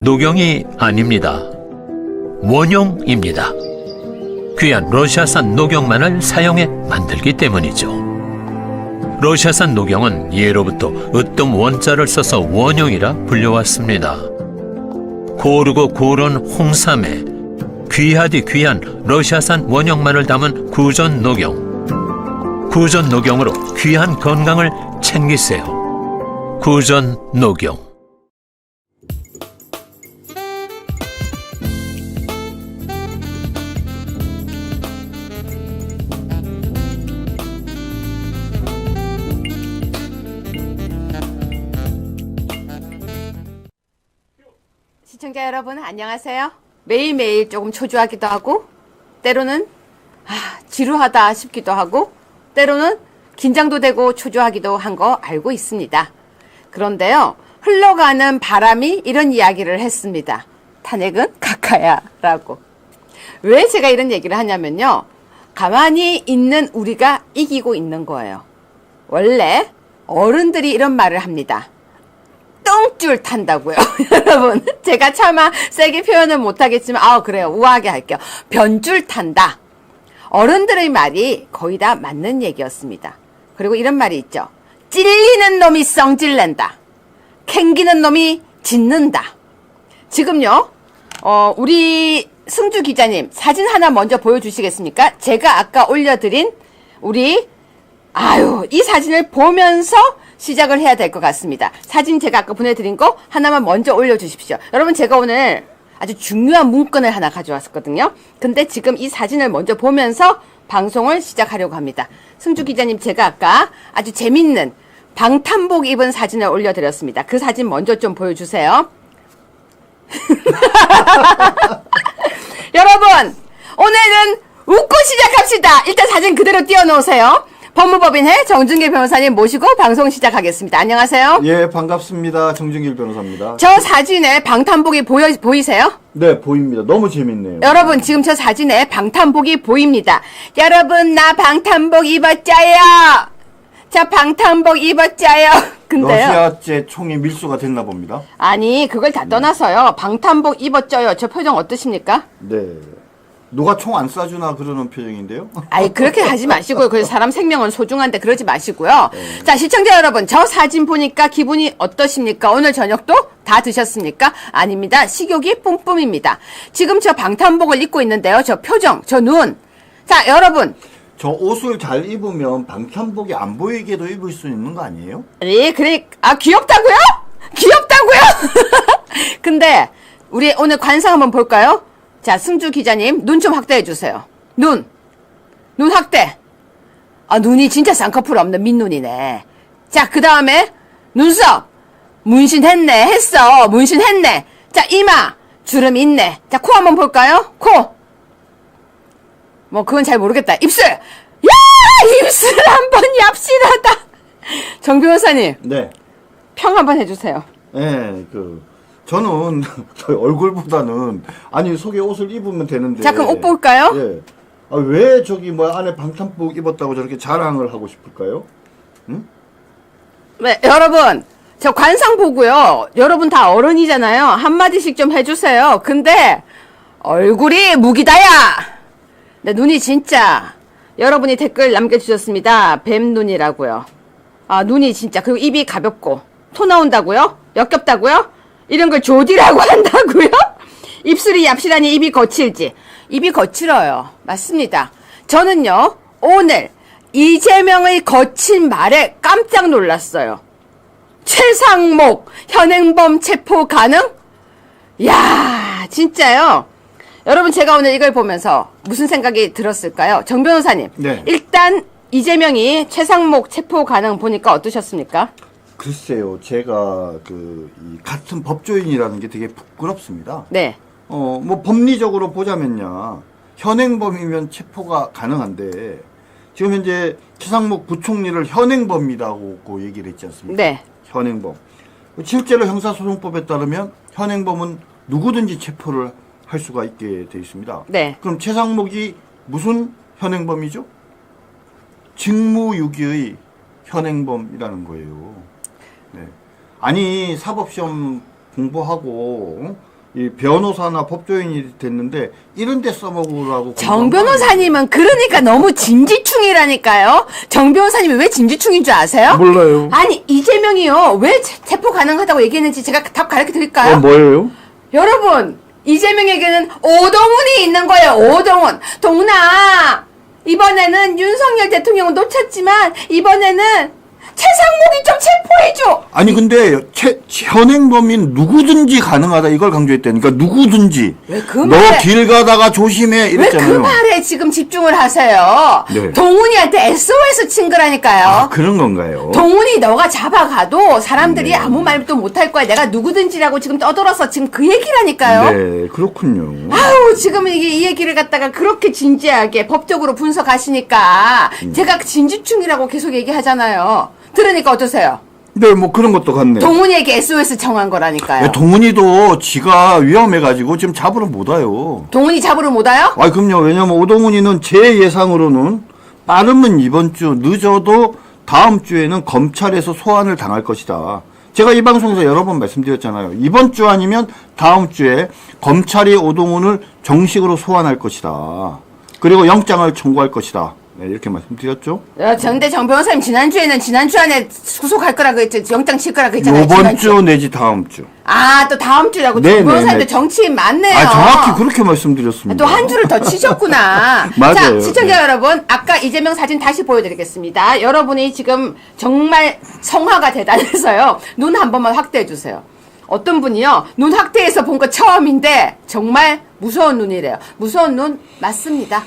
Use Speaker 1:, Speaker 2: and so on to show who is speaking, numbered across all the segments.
Speaker 1: 녹용이 아닙니다. 원용입니다. 귀한 러시아산 녹용만을 사용해 만들기 때문이죠. 러시아산 녹용은 예로부터 으뜸 원자를 써서 원용이라 불려왔습니다. 고르고 고른 홍삼에 귀하디 귀한 러시아산 원용만을 담은 구전 녹용. 구전 녹용으로 귀한 건강을 챙기세요. 구전 녹용.
Speaker 2: 시청자 여러분 안녕하세요. 매일매일 조금 초조하기도 하고 때로는 지루하다 싶기도 하고 때로는 긴장도 되고 초조하기도 한 거 알고 있습니다. 그런데요, 흘러가는 바람이 이런 이야기를 했습니다. 탄핵은 각하야 라고. 왜 제가 이런 얘기를 하냐면요, 가만히 있는 우리가 이기고 있는 거예요. 원래 어른들이 이런 말을 합니다. 똥줄 탄다고요. 여러분, 제가 차마 세게 표현을 못하겠지만 그래요, 우아하게 할게요. 변줄 탄다. 어른들의 말이 거의 다 맞는 얘기였습니다. 그리고 이런 말이 있죠. 찔리는 놈이 썽질낸다. 캥기는 놈이 짖는다. 지금요, 우리 승주 기자님 사진 하나 먼저 보여주시겠습니까? 제가 아까 올려드린 이 사진을 보면서 시작을 해야 될 것 같습니다. 사진 제가 아까 보내드린 거 하나만 먼저 올려주십시오. 여러분, 제가 오늘 아주 중요한 문건을 하나 가져왔었거든요. 근데 지금 이 사진을 먼저 보면서 방송을 시작하려고 합니다. 승주 기자님, 제가 아까 아주 재밌는 방탄복 입은 사진을 올려드렸습니다. 그 사진 먼저 좀 보여주세요. 여러분, 오늘은 웃고 시작합시다. 일단 사진 그대로 띄워놓으세요. 법무법인회 정준길 변호사님 모시고 방송 시작하겠습니다. 안녕하세요.
Speaker 3: 예, 반갑습니다. 정준길 변호사입니다.
Speaker 2: 저 사진에 방탄복이 보이세요?
Speaker 3: 네, 보입니다. 너무 재밌네요.
Speaker 2: 여러분, 지금 저 사진에 방탄복이 보입니다. 여러분, 나 방탄복 입었자요. 자, 방탄복 입었자요. 근데요,
Speaker 3: 러시아제 총이 밀수가 됐나 봅니다.
Speaker 2: 아니, 그걸 다 떠나서요, 방탄복 입었자요. 저 표정 어떠십니까?
Speaker 3: 네. 누가 총 안 쏴주나 그러는 표정인데요.
Speaker 2: 아이, 그렇게 하지 마시고요. 그 사람 생명은 소중한데 그러지 마시고요. 자, 시청자 여러분, 저 사진 보니까 기분이 어떠십니까? 오늘 저녁도 다 드셨습니까? 아닙니다. 식욕이 뿜뿜입니다. 지금 저 방탄복을 입고 있는데요. 저 표정, 저 눈. 자, 여러분.
Speaker 3: 저 옷을 잘 입으면 방탄복이 안 보이게도 입을 수 있는 거 아니에요?
Speaker 2: 귀엽다고요? 귀엽다고요? 근데 우리 오늘 관상 한번 볼까요? 자, 승주 기자님, 눈 좀 확대해 주세요. 눈 확대. 눈이 진짜 쌍꺼풀 없는 민눈이네. 자, 그 다음에 눈썹 문신했네. 문신했네. 자, 이마 주름 있네. 자, 코 한번 볼까요? 코. 뭐 그건 잘 모르겠다. 입술. 야, 입술 한번 얍실하다. 정 변호사님.
Speaker 3: 네.
Speaker 2: 평 한번 해주세요.
Speaker 3: 네, 저는 얼굴보다는 속에 옷을 입으면 되는데.
Speaker 2: 자, 그럼 옷 볼까요?
Speaker 3: 예. 왜 안에 방탄복 입었다고 저렇게 자랑을 하고 싶을까요? 응?
Speaker 2: 네, 여러분, 저 관상 보고요. 여러분 다 어른이잖아요. 한마디씩 좀 해주세요. 근데 얼굴이 무기다야. 네, 눈이 진짜, 여러분이 댓글 남겨주셨습니다. 뱀눈이라고요. 눈이 진짜, 그리고 입이 가볍고 토 나온다고요? 역겹다고요? 이런 걸 조디라고 한다고요? 입술이 얍실하니 입이 거칠지. 입이 거칠어요. 맞습니다. 저는요, 오늘 이재명의 거친 말에 깜짝 놀랐어요. 최상목 현행범 체포 가능? 야, 진짜요. 여러분, 제가 오늘 이걸 보면서 무슨 생각이 들었을까요? 정 변호사님.
Speaker 3: 네.
Speaker 2: 일단 이재명이 최상목 체포 가능 보니까 어떠셨습니까?
Speaker 3: 글쎄요, 제가 이 같은 법조인이라는 게 되게 부끄럽습니다.
Speaker 2: 네.
Speaker 3: 법리적으로 보자면요, 현행범이면 체포가 가능한데 지금 현재 최상목 부총리를 현행범이라고 얘기를 했지 않습니까?
Speaker 2: 네.
Speaker 3: 현행범. 실제로 형사소송법에 따르면 현행범은 누구든지 체포를 할 수가 있게 되어 있습니다.
Speaker 2: 네.
Speaker 3: 그럼 최상목이 무슨 현행범이죠? 직무유기의 현행범이라는 거예요. 네. 아니 사법시험 공부하고 이 변호사나 법조인이 됐는데 이런 데 써먹으라고.
Speaker 2: 정 변호사님은 그러니까 너무 진지충이라니까요. 정 변호사님이 왜 진지충인 줄 아세요?
Speaker 3: 몰라요.
Speaker 2: 아니 이재명이요 왜 체포 가능하다고 얘기했는지 제가 답 가르쳐 드릴까요?
Speaker 3: 뭐예요?
Speaker 2: 여러분 이재명에게는 오동훈이 있는 거예요. 오동훈. 동훈아 이번에는 윤석열 대통령은 놓쳤지만 이번에는 최상목이 좀 체포해줘.
Speaker 3: 아니 근데 현행범인 누구든지 가능하다 이걸 강조했다니까. 누구든지.
Speaker 2: 왜 그
Speaker 3: 너
Speaker 2: 말에
Speaker 3: 길 가다가 조심해
Speaker 2: 왜
Speaker 3: 이랬잖아요.
Speaker 2: 그 말에 지금 집중을 하세요?
Speaker 3: 네.
Speaker 2: 동훈이한테 SOS 친 거라니까요.
Speaker 3: 아, 그런 건가요?
Speaker 2: 동훈이 너가 잡아가도 사람들이 아무 말도 못할 거야. 내가 누구든지라고 지금 떠들어서 지금 그 얘기라니까요.
Speaker 3: 네, 그렇군요.
Speaker 2: 아우 지금 이 얘기를 갖다가 그렇게 진지하게 법적으로 분석하시니까 제가 진지충이라고 계속 얘기하잖아요. 들으니까 어떠세요?
Speaker 3: 네, 뭐 그런 것도 같네요.
Speaker 2: 동훈이에게 SOS 청한 거라니까요.
Speaker 3: 네, 동훈이도 지가 위험해가지고 지금 잡으러 못 와요.
Speaker 2: 동훈이 잡으러 못 와요?
Speaker 3: 아, 그럼요. 왜냐면 오동훈이는 제 예상으로는 빠르면 이번 주, 늦어도 다음 주에는 검찰에서 소환을 당할 것이다. 제가 이 방송에서 여러 번 말씀드렸잖아요. 이번 주 아니면 다음 주에 검찰이 오동훈을 정식으로 소환할 것이다. 그리고 영장을 청구할 것이다. 네, 이렇게 말씀드렸죠.
Speaker 2: 근데 정 변호사님 지난주 안에 구속할 거라고 했죠. 영장 칠 거라고 했잖아요.
Speaker 3: 이번 주 내지 다음 주.
Speaker 2: 아, 또 다음 주라고.
Speaker 3: 네,
Speaker 2: 정 변호사님도
Speaker 3: 네, 네.
Speaker 2: 정치인 맞네요.
Speaker 3: 아, 정확히 그렇게 말씀드렸습니다.
Speaker 2: 또 한 주를 더 치셨구나.
Speaker 3: 맞아요.
Speaker 2: 자, 시청자 여러분, 아까 이재명 사진 다시 보여드리겠습니다. 여러분이 지금 정말 성화가 대단해서요. 눈 한 번만 확대해 주세요. 어떤 분이요, 눈 확대해서 본 거 처음인데 정말 무서운 눈이래요. 무서운 눈 맞습니다.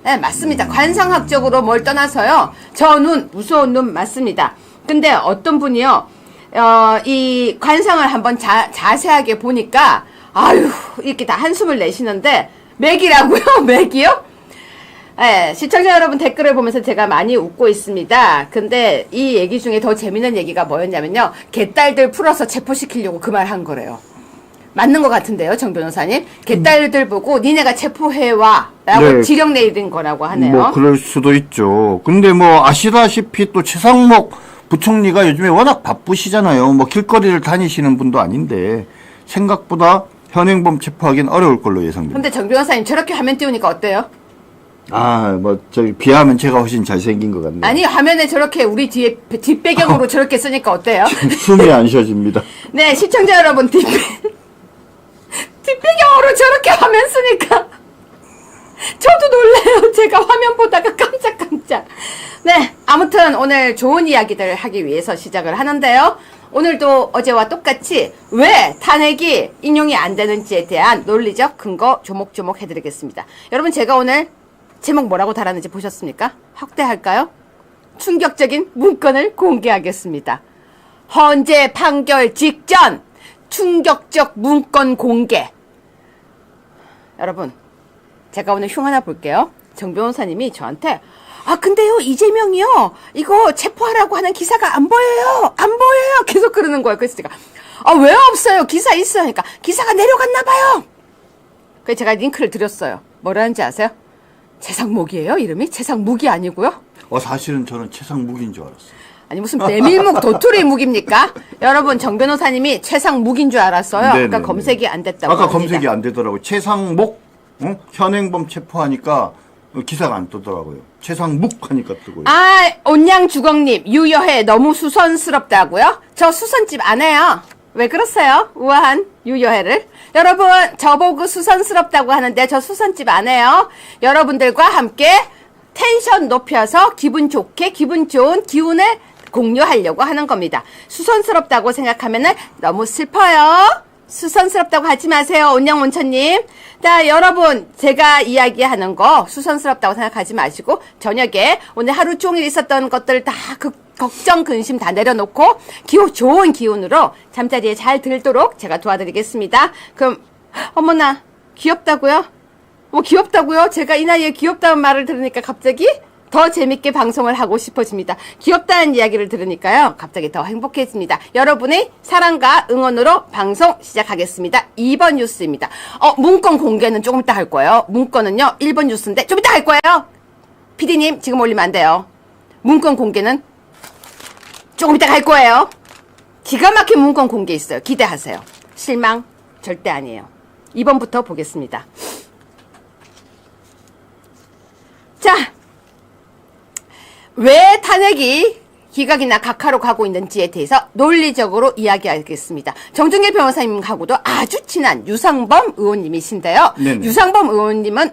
Speaker 2: 네, 맞습니다. 관상학적으로 뭘 떠나서요. 저 눈, 무서운 눈 맞습니다. 근데 어떤 분이요, 이 관상을 한번 자세하게 보니까, 아유, 이렇게 다 한숨을 내시는데, 맥이라고요? 맥이요? 네, 시청자 여러분 댓글을 보면서 제가 많이 웃고 있습니다. 근데 이 얘기 중에 더 재밌는 얘기가 뭐였냐면요. 개딸들 풀어서 체포시키려고 그 말 한 거래요. 맞는 것 같은데요, 정 변호사님. 개딸들 보고 니네가 체포해와 라고
Speaker 3: 네.
Speaker 2: 지령 내린 거라고 하네요.
Speaker 3: 뭐 그럴 수도 있죠. 근데 뭐 아시다시피 또 최상목 부총리가 요즘에 워낙 바쁘시잖아요. 뭐 길거리를 다니시는 분도 아닌데 생각보다 현행범 체포하기는 어려울 걸로 예상됩니다.
Speaker 2: 근데 정 변호사님 저렇게 화면 띄우니까 어때요?
Speaker 3: 아, 뭐 저기 비하면 제가 훨씬 잘생긴 것 같네요.
Speaker 2: 아니 화면에 저렇게 우리 뒤에 뒷배경으로 저렇게 쓰니까 어때요?
Speaker 3: 숨이 안 쉬어집니다.
Speaker 2: 네, 시청자 여러분 뒷배경으로 저렇게 화면 쓰니까 저도 놀래요. 제가 화면 보다가 깜짝깜짝. 네, 아무튼 오늘 좋은 이야기들 하기 위해서 시작을 하는데요. 오늘도 어제와 똑같이 왜 탄핵이 인용이 안 되는지에 대한 논리적 근거 조목조목 해드리겠습니다. 여러분 제가 오늘 제목 뭐라고 달았는지 보셨습니까? 확대할까요? 충격적인 문건을 공개하겠습니다. 헌재 판결 직전 충격적 문건 공개. 여러분 제가 오늘 흉 하나 볼게요. 정 변호사님이 저한테 근데요 이재명이요 이거 체포하라고 하는 기사가 안 보여요 계속 그러는 거예요. 그래서 제가 왜 없어요? 기사 있어요. 그러니까 기사가 내려갔나 봐요. 그래서 제가 링크를 드렸어요. 뭐라는지 아세요? 최상목이에요 이름이? 최상묵이 아니고요.
Speaker 3: 사실은 저는 최상묵인 줄 알았어요.
Speaker 2: 아니 무슨 메밀묵 도토리 묵입니까? 여러분 정 변호사님이 최상묵인 줄 알았어요.
Speaker 3: 네네네.
Speaker 2: 아까 검색이 안 됐다고
Speaker 3: 아까
Speaker 2: 합니다.
Speaker 3: 검색이 안 되더라고요. 최상목 현행범 체포하니까 기사가 안 뜨더라고요. 최상묵 하니까 뜨고요.
Speaker 2: 온양주걱님 유여해 너무 수선스럽다고요? 저 수선집 안 해요. 왜 그러세요? 우아한 유여해를. 여러분 저보고 수선스럽다고 하는데 저 수선집 안 해요. 여러분들과 함께 텐션 높여서 기분 좋게 기분 좋은 기운을 공유하려고 하는 겁니다. 수선스럽다고 생각하면은 너무 슬퍼요. 수선스럽다고 하지 마세요. 온양온천님. 자, 여러분 제가 이야기하는 거 수선스럽다고 생각하지 마시고 저녁에 오늘 하루 종일 있었던 것들 다 걱정 근심 다 내려놓고 좋은 기운으로 잠자리에 잘 들도록 제가 도와드리겠습니다. 그럼 어머나 귀엽다고요? 귀엽다고요? 제가 이 나이에 귀엽다는 말을 들으니까 갑자기 더 재밌게 방송을 하고 싶어집니다. 귀엽다는 이야기를 들으니까요. 갑자기 더 행복해집니다. 여러분의 사랑과 응원으로 방송 시작하겠습니다. 2번 뉴스입니다. 문건 공개는 조금 이따 할 거예요. 문건은요. 1번 뉴스인데 좀 이따 할 거예요. PD님 지금 올리면 안 돼요. 문건 공개는 조금 이따 할 거예요. 기가 막힌 문건 공개 있어요. 기대하세요. 실망 절대 아니에요. 2번부터 보겠습니다. 자, 왜 탄핵이 기각이나 각하로 가고 있는지에 대해서 논리적으로 이야기하겠습니다. 정준길 변호사님하고도 아주 친한 유상범 의원님이신데요.
Speaker 3: 네네.
Speaker 2: 유상범 의원님은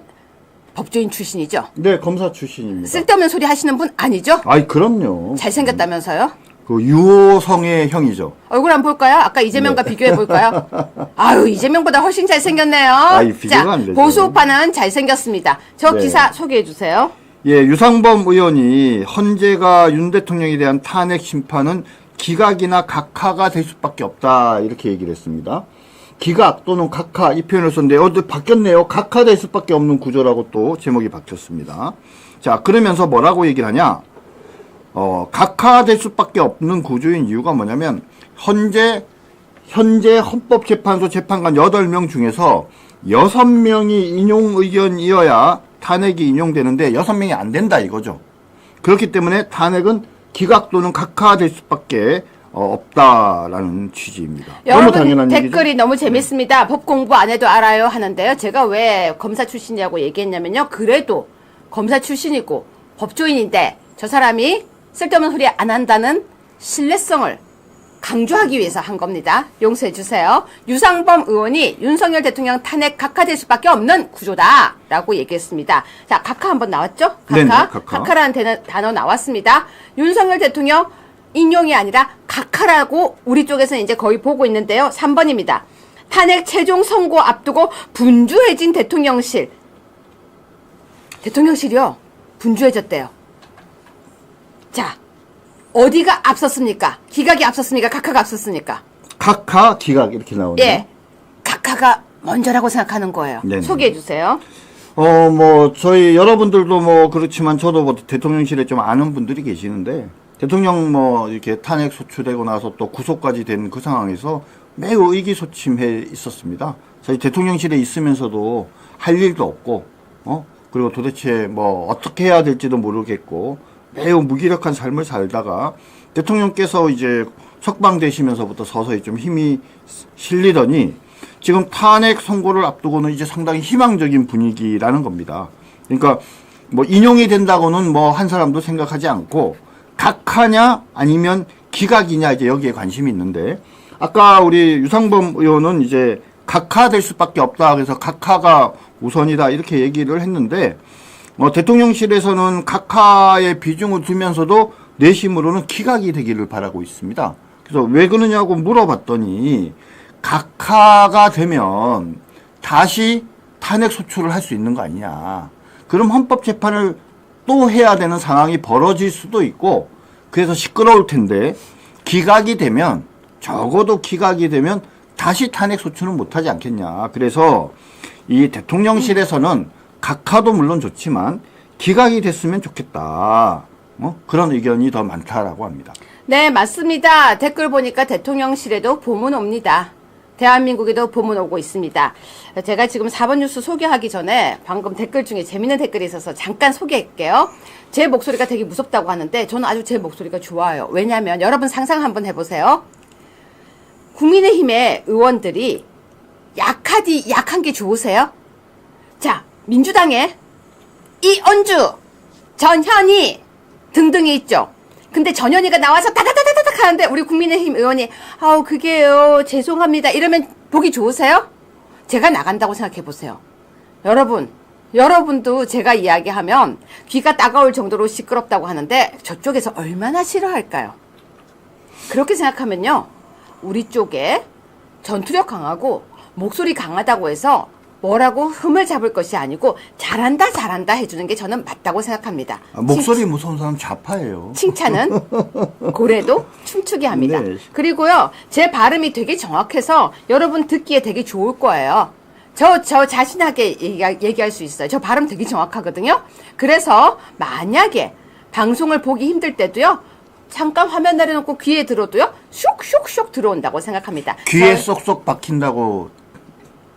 Speaker 2: 법조인 출신이죠.
Speaker 3: 네, 검사 출신입니다.
Speaker 2: 쓸데없는 소리 하시는 분 아니죠?
Speaker 3: 아이, 그럼요.
Speaker 2: 잘생겼다면서요?
Speaker 3: 그 유호성의 형이죠.
Speaker 2: 얼굴 한번 볼까요? 아까 이재명과 비교해 볼까요? 아유, 이재명보다 훨씬 잘생겼네요.
Speaker 3: 아이, 비교가
Speaker 2: 자,
Speaker 3: 안 되죠.
Speaker 2: 보수파는 잘생겼습니다. 저
Speaker 3: 네.
Speaker 2: 기사 소개해 주세요.
Speaker 3: 예, 유상범 의원이 헌재가 윤 대통령에 대한 탄핵 심판은 기각이나 각하가 될 수밖에 없다 이렇게 얘기를 했습니다. 기각 또는 각하 이 표현을 썼는데 바뀌었네요. 각하될 수밖에 없는 구조라고 또 제목이 바뀌었습니다. 자, 그러면서 뭐라고 얘기를 하냐? 각하될 수밖에 없는 구조인 이유가 뭐냐면 현재 헌법재판소 재판관 8명 중에서 6명이 인용 의견이어야 탄핵이 인용되는데 6명이 안 된다 이거죠. 그렇기 때문에 탄핵은 기각 또는 각하될 수밖에 없다라는 취지입니다. 너무
Speaker 2: 여러분
Speaker 3: 당연한
Speaker 2: 댓글이
Speaker 3: 얘기죠?
Speaker 2: 너무 재밌습니다. 법 공부 안 해도 알아요 하는데요. 제가 왜 검사 출신이라고 얘기했냐면요. 그래도 검사 출신이고 법조인인데 저 사람이 쓸데없는 소리 안 한다는 신뢰성을 강조하기 위해서 한 겁니다. 용서해 주세요. 유상범 의원이 윤석열 대통령 탄핵 각하될 수밖에 없는 구조다라고 얘기했습니다. 자, 각하 한번 나왔죠? 각하.
Speaker 3: 네네, 각하.
Speaker 2: 각하라는 단어 나왔습니다. 윤석열 대통령 인용이 아니라 각하라고 우리 쪽에서는 이제 거의 보고 있는데요. 3번입니다. 탄핵 최종 선고 앞두고 분주해진 대통령실. 대통령실이요. 분주해졌대요. 자, 어디가 앞섰습니까? 기각이 앞섰습니까? 각하가 앞섰습니까?
Speaker 3: 각하, 기각 이렇게 나오네요.
Speaker 2: 예. 각하가 먼저라고 생각하는 거예요.
Speaker 3: 네네.
Speaker 2: 소개해 주세요.
Speaker 3: 저희 여러분들도 뭐 그렇지만 저도 뭐 대통령실에 좀 아는 분들이 계시는데 대통령 뭐 이렇게 탄핵 소추되고 나서 또 구속까지 된 그 상황에서 매우 의기소침해 있었습니다. 저희 대통령실에 있으면서도 할 일도 없고, 그리고 도대체 뭐 어떻게 해야 될지도 모르겠고 매우 무기력한 삶을 살다가 대통령께서 이제 석방되시면서부터 서서히 좀 힘이 실리더니 지금 탄핵 선고를 앞두고는 이제 상당히 희망적인 분위기라는 겁니다. 그러니까 뭐 인용이 된다고는 뭐 한 사람도 생각하지 않고 각하냐 아니면 기각이냐 이제 여기에 관심이 있는데 아까 우리 유상범 의원은 이제 각하될 수밖에 없다 그래서 각하가 우선이다 이렇게 얘기를 했는데 대통령실에서는 각하의 비중을 두면서도 내심으로는 기각이 되기를 바라고 있습니다. 그래서 왜 그러냐고 물어봤더니 각하가 되면 다시 탄핵 소추를 할 수 있는 거 아니냐. 그럼 헌법재판을 또 해야 되는 상황이 벌어질 수도 있고 그래서 시끄러울 텐데 기각이 되면 적어도 기각이 되면 다시 탄핵 소추는 못하지 않겠냐. 그래서 이 대통령실에서는 각하도 물론 좋지만 기각이 됐으면 좋겠다. 그런 의견이 더 많다라고 합니다.
Speaker 2: 네, 맞습니다. 댓글 보니까 대통령실에도 보문 옵니다. 대한민국에도 보문 오고 있습니다. 제가 지금 4번 뉴스 소개하기 전에 방금 댓글 중에 재밌는 댓글이 있어서 잠깐 소개할게요. 제 목소리가 되게 무섭다고 하는데 저는 아주 제 목소리가 좋아요. 왜냐하면 여러분 상상 한번 해보세요. 국민의힘의 의원들이 약한 게 좋으세요? 자, 민주당에 이언주, 전현희 등등이 있죠. 근데 전현희가 나와서 다다다다닥 하는데 우리 국민의힘 의원이 아우 그게요 죄송합니다 이러면 보기 좋으세요? 제가 나간다고 생각해 보세요. 여러분도 제가 이야기하면 귀가 따가울 정도로 시끄럽다고 하는데 저쪽에서 얼마나 싫어할까요? 그렇게 생각하면요 우리 쪽에 전투력 강하고 목소리 강하다고 해서 뭐라고 흠을 잡을 것이 아니고 잘한다 해주는 게 저는 맞다고 생각합니다.
Speaker 3: 목소리 무서운 사람 좌파예요.
Speaker 2: 칭찬은 고래도 춤추게 합니다.
Speaker 3: 네.
Speaker 2: 그리고요 제 발음이 되게 정확해서 여러분 듣기에 되게 좋을 거예요. 저 자신하게 얘기할 수 있어요. 저 발음 되게 정확하거든요. 그래서 만약에 방송을 보기 힘들 때도요 잠깐 화면 내려놓고 귀에 들어도요 슉슉슉 들어온다고 생각합니다.
Speaker 3: 귀에 쏙쏙 박힌다고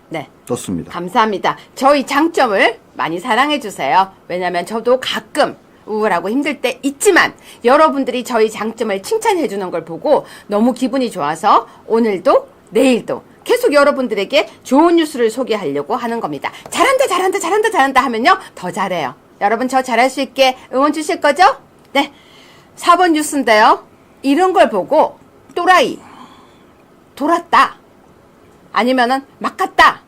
Speaker 2: 네.
Speaker 3: 떴습니다.
Speaker 2: 감사합니다. 저희 장점을 많이 사랑해주세요. 왜냐면 저도 가끔 우울하고 힘들 때 있지만 여러분들이 저희 장점을 칭찬해주는 걸 보고 너무 기분이 좋아서 오늘도 내일도 계속 여러분들에게 좋은 뉴스를 소개하려고 하는 겁니다. 잘한다, 잘한다, 잘한다, 잘한다 하면요, 더 잘해요. 여러분, 저 잘할 수 있게 응원 주실 거죠? 네. 4번 뉴스인데요. 이런 걸 보고, 또라이, 돌았다. 아니면은, 막 갔다.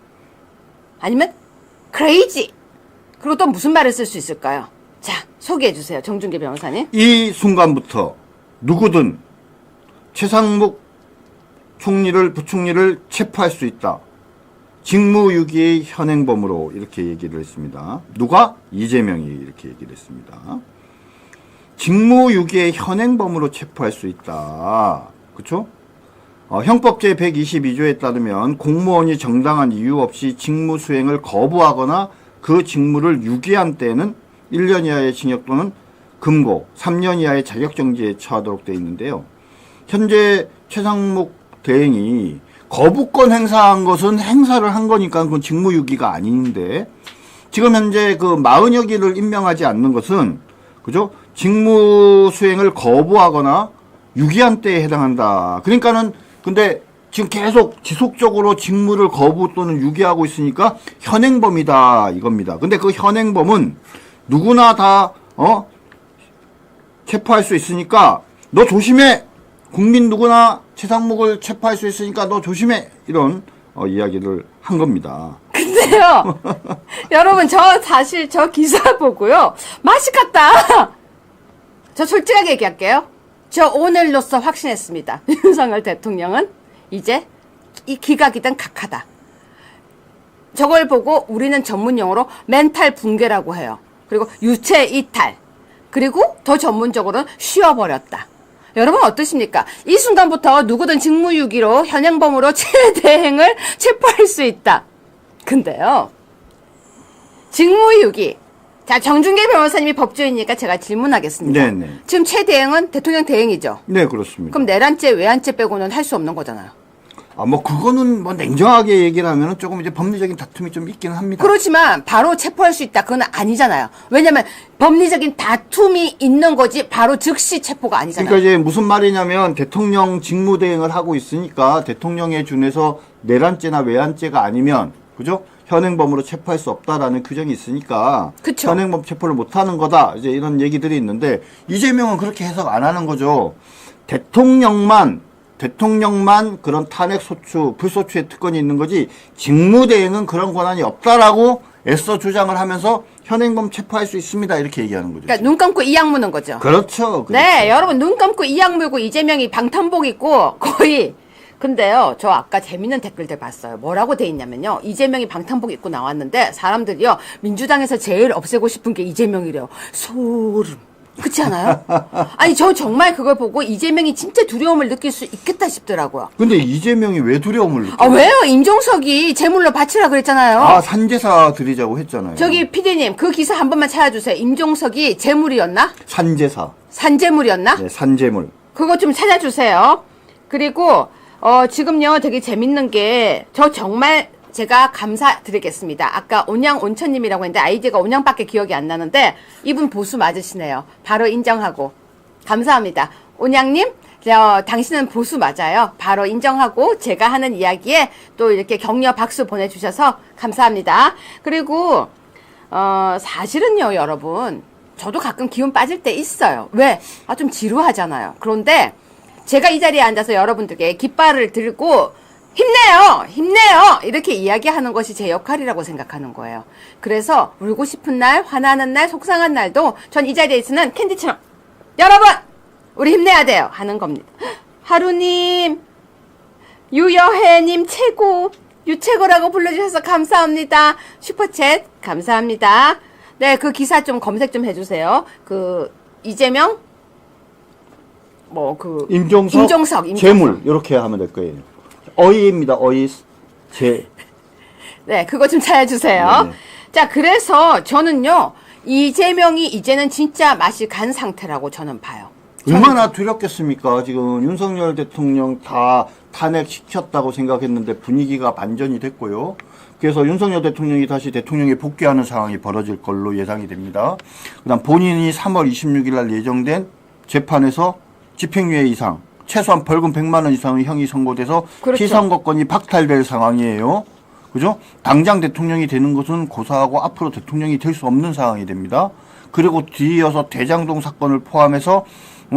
Speaker 2: 아니면, crazy. 그리고 또 무슨 말을 쓸 수 있을까요? 자, 소개해 주세요. 정준기 변호사님.
Speaker 3: 이 순간부터 누구든 최상목 총리를, 부총리를 체포할 수 있다. 직무유기의 현행범으로 이렇게 얘기를 했습니다. 누가? 이재명이 이렇게 얘기를 했습니다. 직무유기의 현행범으로 체포할 수 있다. 그쵸? 형법 제122조에 따르면 공무원이 정당한 이유 없이 직무 수행을 거부하거나 그 직무를 유기한 때에는 1년 이하의 징역 또는 금고, 3년 이하의 자격정지에 처하도록 되어 있는데요. 현재 최상목 대행이 거부권 행사한 것은 행사를 한 거니까 그건 직무유기가 아닌데, 지금 현재 그 40여 기를 임명하지 않는 것은, 그죠? 직무 수행을 거부하거나 유기한 때에 해당한다. 그러니까는, 근데 지금 계속 지속적으로 직무를 거부 또는 유기하고 있으니까 현행범이다. 이겁니다. 근데 그 현행범은 누구나 다, 체포할 수 있으니까 너 조심해! 국민 누구나 최상목을 체포할 수 있으니까 너 조심해! 이런 이야기를 한 겁니다.
Speaker 2: 근데요, 여러분, 사실 저 기사 보고요, 맛이 갔다! 저 솔직하게 얘기할게요. 저 오늘로써 확신했습니다. 윤석열 대통령은 이제 이 기각이든 각하다. 저걸 보고 우리는 전문용어로 멘탈 붕괴라고 해요. 그리고 유체 이탈. 그리고 더 전문적으로는 쉬어버렸다. 여러분 어떠십니까? 이 순간부터 누구든 직무유기로 현행범으로 최대행을 체포할 수 있다. 근데요, 직무유기. 자, 정준계 변호사님이 법조인이니까 제가 질문하겠습니다.
Speaker 3: 네네.
Speaker 2: 지금 최대행은 대통령 대행이죠?
Speaker 3: 네, 그렇습니다.
Speaker 2: 그럼 내란죄, 외환죄 빼고는 할 수 없는 거잖아요.
Speaker 3: 그거는 냉정하게 얘기를 하면은 조금 이제 법리적인 다툼이 좀 있기는 합니다.
Speaker 2: 그렇지만 바로 체포할 수 있다. 그건 아니잖아요. 왜냐면 법리적인 다툼이 있는 거지 바로 즉시 체포가 아니잖아요.
Speaker 3: 그러니까 이제 무슨 말이냐면 대통령 직무대행을 하고 있으니까 대통령에 준해서 내란죄나 외환죄가 아니면, 그죠? 현행범으로 체포할 수 없다라는 규정이 있으니까
Speaker 2: 그쵸.
Speaker 3: 현행범 체포를 못하는 거다. 이제 이런 얘기들이 있는데 이재명은 그렇게 해석 안 하는 거죠. 대통령만 그런 탄핵 소추, 불소추의 특권이 있는 거지 직무대행은 그런 권한이 없다라고 애써 주장을 하면서 현행범 체포할 수 있습니다. 이렇게 얘기하는 거죠.
Speaker 2: 그러니까 눈 감고 이악 무는 거죠.
Speaker 3: 그렇죠.
Speaker 2: 네, 여러분 눈 감고 이악 물고 이재명이 방탄복 입고 거의. 근데요, 저 아까 재밌는 댓글들 봤어요. 뭐라고 돼 있냐면요, 이재명이 방탄복 입고 나왔는데 사람들이요, 민주당에서 제일 없애고 싶은 게 이재명이래요. 소름. 그렇지 않아요? 아니, 저 정말 그걸 보고 이재명이 진짜 두려움을 느낄 수 있겠다 싶더라고요.
Speaker 3: 근데 이재명이 왜 두려움을 느껴요?
Speaker 2: 아, 왜요? 임종석이 제물로 바치라 그랬잖아요.
Speaker 3: 아, 산제사 드리자고 했잖아요.
Speaker 2: 저기 PD님, 그 기사 한 번만 찾아주세요. 임종석이 제물이었나?
Speaker 3: 산제사.
Speaker 2: 산제물이었나?
Speaker 3: 네, 산제물.
Speaker 2: 그거 좀 찾아주세요. 그리고 지금요 되게 재밌는 게, 저 정말 제가 감사드리겠습니다. 아까 온양온천님이라고 했는데 아이디가 온양밖에 기억이 안 나는데 이분 보수 맞으시네요. 바로 인정하고 감사합니다. 온양님, 당신은 보수 맞아요. 바로 인정하고 제가 하는 이야기에 또 이렇게 격려 박수 보내주셔서 감사합니다. 그리고 사실은요, 여러분, 저도 가끔 기운 빠질 때 있어요. 왜? 좀 지루하잖아요. 그런데 제가 이 자리에 앉아서 여러분들께 깃발을 들고 힘내요! 이렇게 이야기하는 것이 제 역할이라고 생각하는 거예요. 그래서 울고 싶은 날, 화나는 날, 속상한 날도 전 이 자리에 있으면 캔디처럼 여러분! 우리 힘내야 돼요! 하는 겁니다. 하루님, 유여해님 최고! 유최고라고 불러주셔서 감사합니다. 슈퍼챗 감사합니다. 네, 그 기사 좀 검색 좀 해주세요. 이재명? 임종석.
Speaker 3: 재물. 이렇게 하면 될 거예요. 어이입니다.
Speaker 2: 네, 그거 좀 찾아주세요.
Speaker 3: 네네.
Speaker 2: 자, 그래서 저는요, 이재명이 이제는 진짜 맛이 간 상태라고 저는 봐요.
Speaker 3: 얼마나 두렵겠습니까? 지금 윤석열 대통령 다 탄핵시켰다고 생각했는데 분위기가 반전이 됐고요. 그래서 윤석열 대통령이 다시 대통령에 복귀하는 상황이 벌어질 걸로 예상이 됩니다. 그 다음 본인이 3월 26일 날 예정된 재판에서 집행유예 이상, 최소한 벌금 100만 원 이상의 형이 선고돼서
Speaker 2: 그렇죠.
Speaker 3: 피선거권이 박탈될 상황이에요. 그죠? 당장 대통령이 되는 것은 고사하고 앞으로 대통령이 될 수 없는 상황이 됩니다. 그리고 뒤이어서 대장동 사건을 포함해서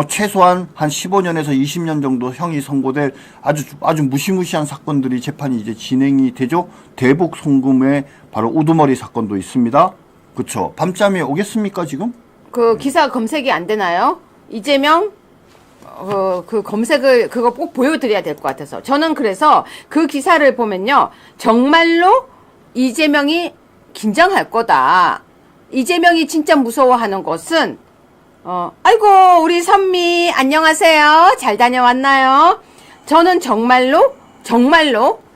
Speaker 3: 최소한 한 15년에서 20년 정도 형이 선고될 아주 무시무시한 사건들이 재판이 이제 진행이 되죠. 대북 송금의 바로 우두머리 사건도 있습니다. 그렇죠. 밤잠이 오겠습니까 지금?
Speaker 2: 그 기사 검색이 안 되나요? 이재명 그 검색을 그거 꼭 보여드려야 될 것 같아서 저는 그래서 그 기사를 보면요 정말로 이재명이 긴장할 거다. 이재명이 진짜 무서워하는 것은 아이고 우리 선미 안녕하세요. 잘 다녀왔나요? 저는 정말로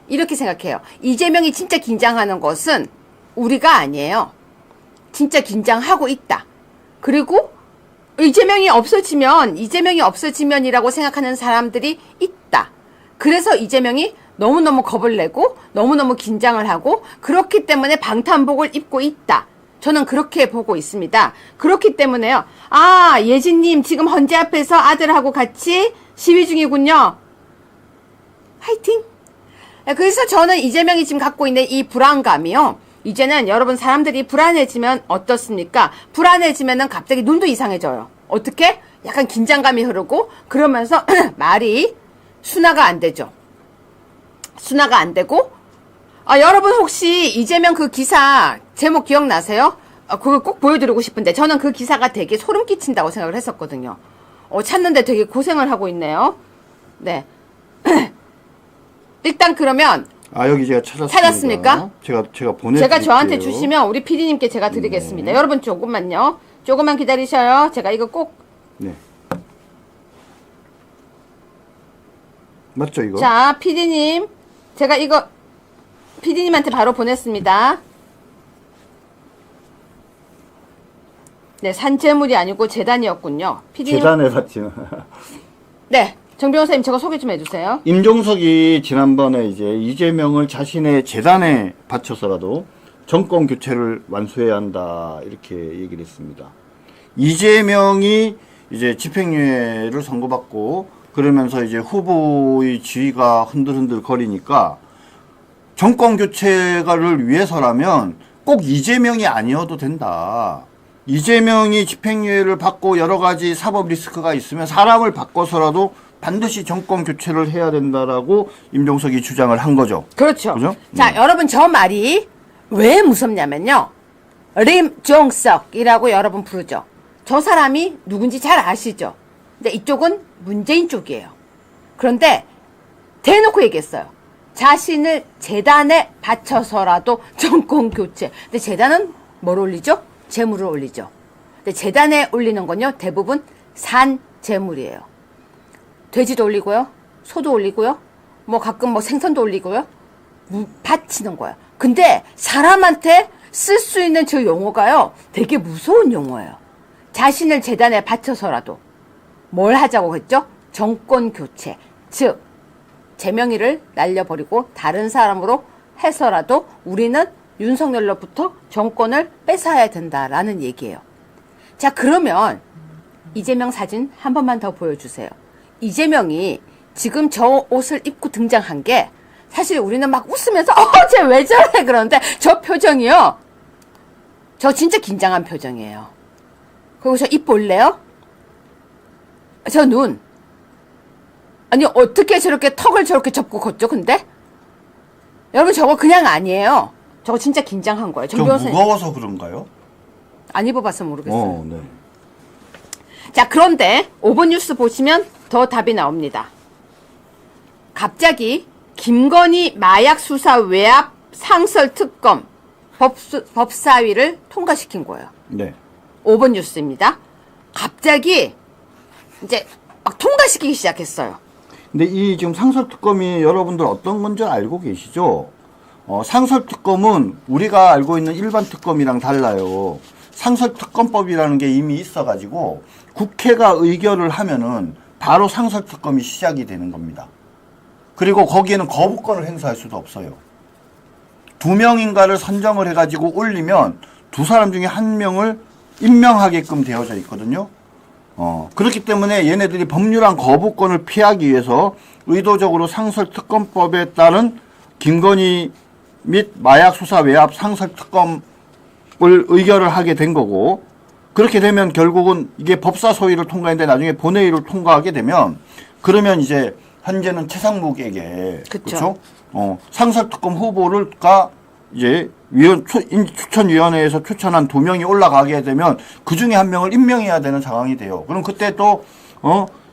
Speaker 2: 이렇게 생각해요. 이재명이 진짜 긴장하는 것은 우리가 아니에요. 진짜 긴장하고 있다. 그리고 이재명이 없어지면이라고 생각하는 사람들이 있다. 그래서 이재명이 너무너무 겁을 내고 너무너무 긴장을 하고 그렇기 때문에 방탄복을 입고 있다. 저는 그렇게 보고 있습니다. 그렇기 때문에요. 아, 예진님 지금 헌재 앞에서 아들하고 같이 시위 중이군요. 화이팅! 그래서 저는 이재명이 지금 갖고 있는 이 불안감이요. 이제는 여러분 사람들이 불안해지면 어떻습니까? 불안해지면은 갑자기 눈도 이상해져요. 어떻게? 약간 긴장감이 흐르고 그러면서 말이 순화가 안 되죠. 순화가 안 되고 여러분 혹시 이재명 그 기사 제목 기억나세요? 그걸 꼭 보여드리고 싶은데 저는 그 기사가 되게 소름 끼친다고 생각을 했었거든요. 찾는데 되게 고생을 하고 있네요. 네. 일단 그러면
Speaker 3: 여기 제가 찾았습니다.
Speaker 2: 찾았습니까?
Speaker 3: 제가 보내드릴게요.
Speaker 2: 제가 저한테 주시면 우리 PD님께 제가 드리겠습니다.
Speaker 3: 네.
Speaker 2: 여러분 조금만요. 조금만 기다리셔요. 제가 이거 꼭.
Speaker 3: 네. 맞죠 이거?
Speaker 2: 자, PD님. 제가 이거 PD님한테 바로 보냈습니다. 네, 산재물이 아니고 재단이었군요. PD님.
Speaker 3: 재단에 받지.
Speaker 2: 네. 정 변호사님 제가 소개 좀 해주세요.
Speaker 3: 임종석이 지난번에 이제 이재명을 자신의 재단에 바쳐서라도 정권 교체를 완수해야 한다 이렇게 얘기를 했습니다. 이재명이 이제 집행유예를 선고받고 그러면서 이제 후보의 지위가 흔들흔들 거리니까 정권 교체를 위해서라면 꼭 이재명이 아니어도 된다. 이재명이 집행유예를 받고 여러 가지 사법 리스크가 있으면 사람을 바꿔서라도 반드시 정권 교체를 해야 된다라고 임종석이 주장을 한 거죠.
Speaker 2: 그렇죠.
Speaker 3: 그죠?
Speaker 2: 자, 여러분 저 말이 왜 무섭냐면요. 림종석이라고 여러분 부르죠. 저 사람이 누군지 잘 아시죠? 근데 이쪽은 문재인 쪽이에요. 그런데 대놓고 얘기했어요. 자신을 재단에 바쳐서라도 정권 교체. 근데 재단은 뭘 올리죠? 재물을 올리죠. 근데 재단에 올리는 건요. 대부분 산 재물이에요. 돼지도 올리고요. 소도 올리고요. 뭐 가끔 뭐 생선도 올리고요. 바치는 거예요. 근데 사람한테 쓸 수 있는 저 용어가요. 되게 무서운 용어예요. 자신을 재단에 바쳐서라도 뭘 하자고 했죠? 정권 교체. 즉 재명이를 날려버리고 다른 사람으로 해서라도 우리는 윤석열로부터 정권을 뺏어야 된다라는 얘기예요. 자, 그러면 이재명 사진 한 번만 더 보여주세요. 이재명이 지금 저 옷을 입고 등장한 게 사실 우리는 막 웃으면서 쟤 왜 저래 그러는데 저 표정이요. 저 진짜 긴장한 표정이에요. 그리고 저 입 볼래요? 저 눈. 아니 어떻게 저렇게 턱을 저렇게 접고 걷죠 근데? 여러분 저거 그냥 아니에요. 저거 진짜 긴장한 거예요.
Speaker 3: 좀 무거워서 그런가요?
Speaker 2: 안 입어봐서 모르겠어요.
Speaker 3: 네.
Speaker 2: 자, 그런데 5번 뉴스 보시면 더 답이 나옵니다. 갑자기 김건희 마약 수사 외압 상설 특검 법사위를 통과시킨 거예요.
Speaker 3: 네.
Speaker 2: 5번 뉴스입니다. 갑자기 이제 막 통과시키기 시작했어요.
Speaker 3: 근데 이 지금 상설특검이 여러분들 어떤 건지 알고 계시죠? 상설특검은 우리가 알고 있는 일반 특검이랑 달라요. 상설특검법이라는 게 이미 있어가지고 국회가 의결을 하면은 바로 상설특검이 시작이 되는 겁니다. 그리고 거기에는 거부권을 행사할 수도 없어요. 2명인가를 선정을 해가지고 올리면 두 사람 중에 한 명을 임명하게끔 되어져 있거든요. 그렇기 때문에 얘네들이 법률안 거부권을 피하기 위해서 의도적으로 상설특검법에 따른 김건희 및 마약 수사 외압 상설특검을 의결을 하게 된 거고, 그렇게 되면 결국은 이게 법사 소위를 통과했는데 나중에 본회의를 통과하게 되면, 그러면 이제 현재는 최상목에게 그렇죠? 상설특검 후보를가 이제 추천위원회에서 추천한 2명이 올라가게 되면 그 중에 1명을 임명해야 되는 상황이 돼요. 그럼 그때 또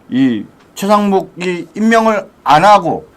Speaker 3: 이 최상목이 임명을 안 하고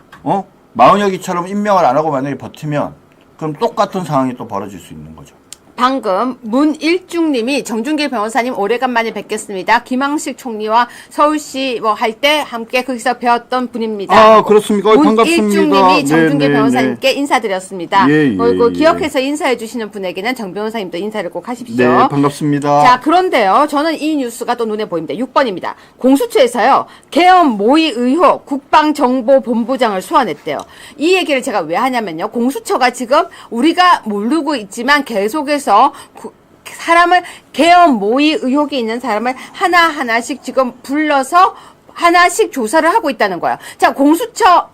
Speaker 3: 마은혁이처럼 임명을 안 하고 만약에 버티면 그럼 똑같은 상황이 또 벌어질 수 있는 거죠.
Speaker 2: 방금 문일중님이 정준길 변호사님 오래간만에 뵙겠습니다. 김항식 총리와 서울시 뭐 할 때 함께 거기서 배웠던 분입니다.
Speaker 3: 아, 그렇습니까? 반갑습니다.
Speaker 2: 문일중님이 정준길
Speaker 3: 네,
Speaker 2: 변호사님께 인사드렸습니다.
Speaker 3: 예,
Speaker 2: 그리고
Speaker 3: 예.
Speaker 2: 기억해서 인사해 주시는 분에게는 정 변호사님도 인사를 꼭 하십시오.
Speaker 3: 네, 반갑습니다.
Speaker 2: 자, 그런데요. 저는 이 뉴스가 또 눈에 보입니다. 6번입니다. 공수처에서요. 계엄 모의 의혹 국방정보본부장을 소환했대요. 이 얘기를 제가 왜 하냐면요. 공수처가 지금 우리가 모르고 있지만 계속해서 사람을 계엄 모의 의혹이 있는 사람을 하나하나씩 지금 불러서 하나씩 조사를 하고 있다는 거예요. 자, 공수처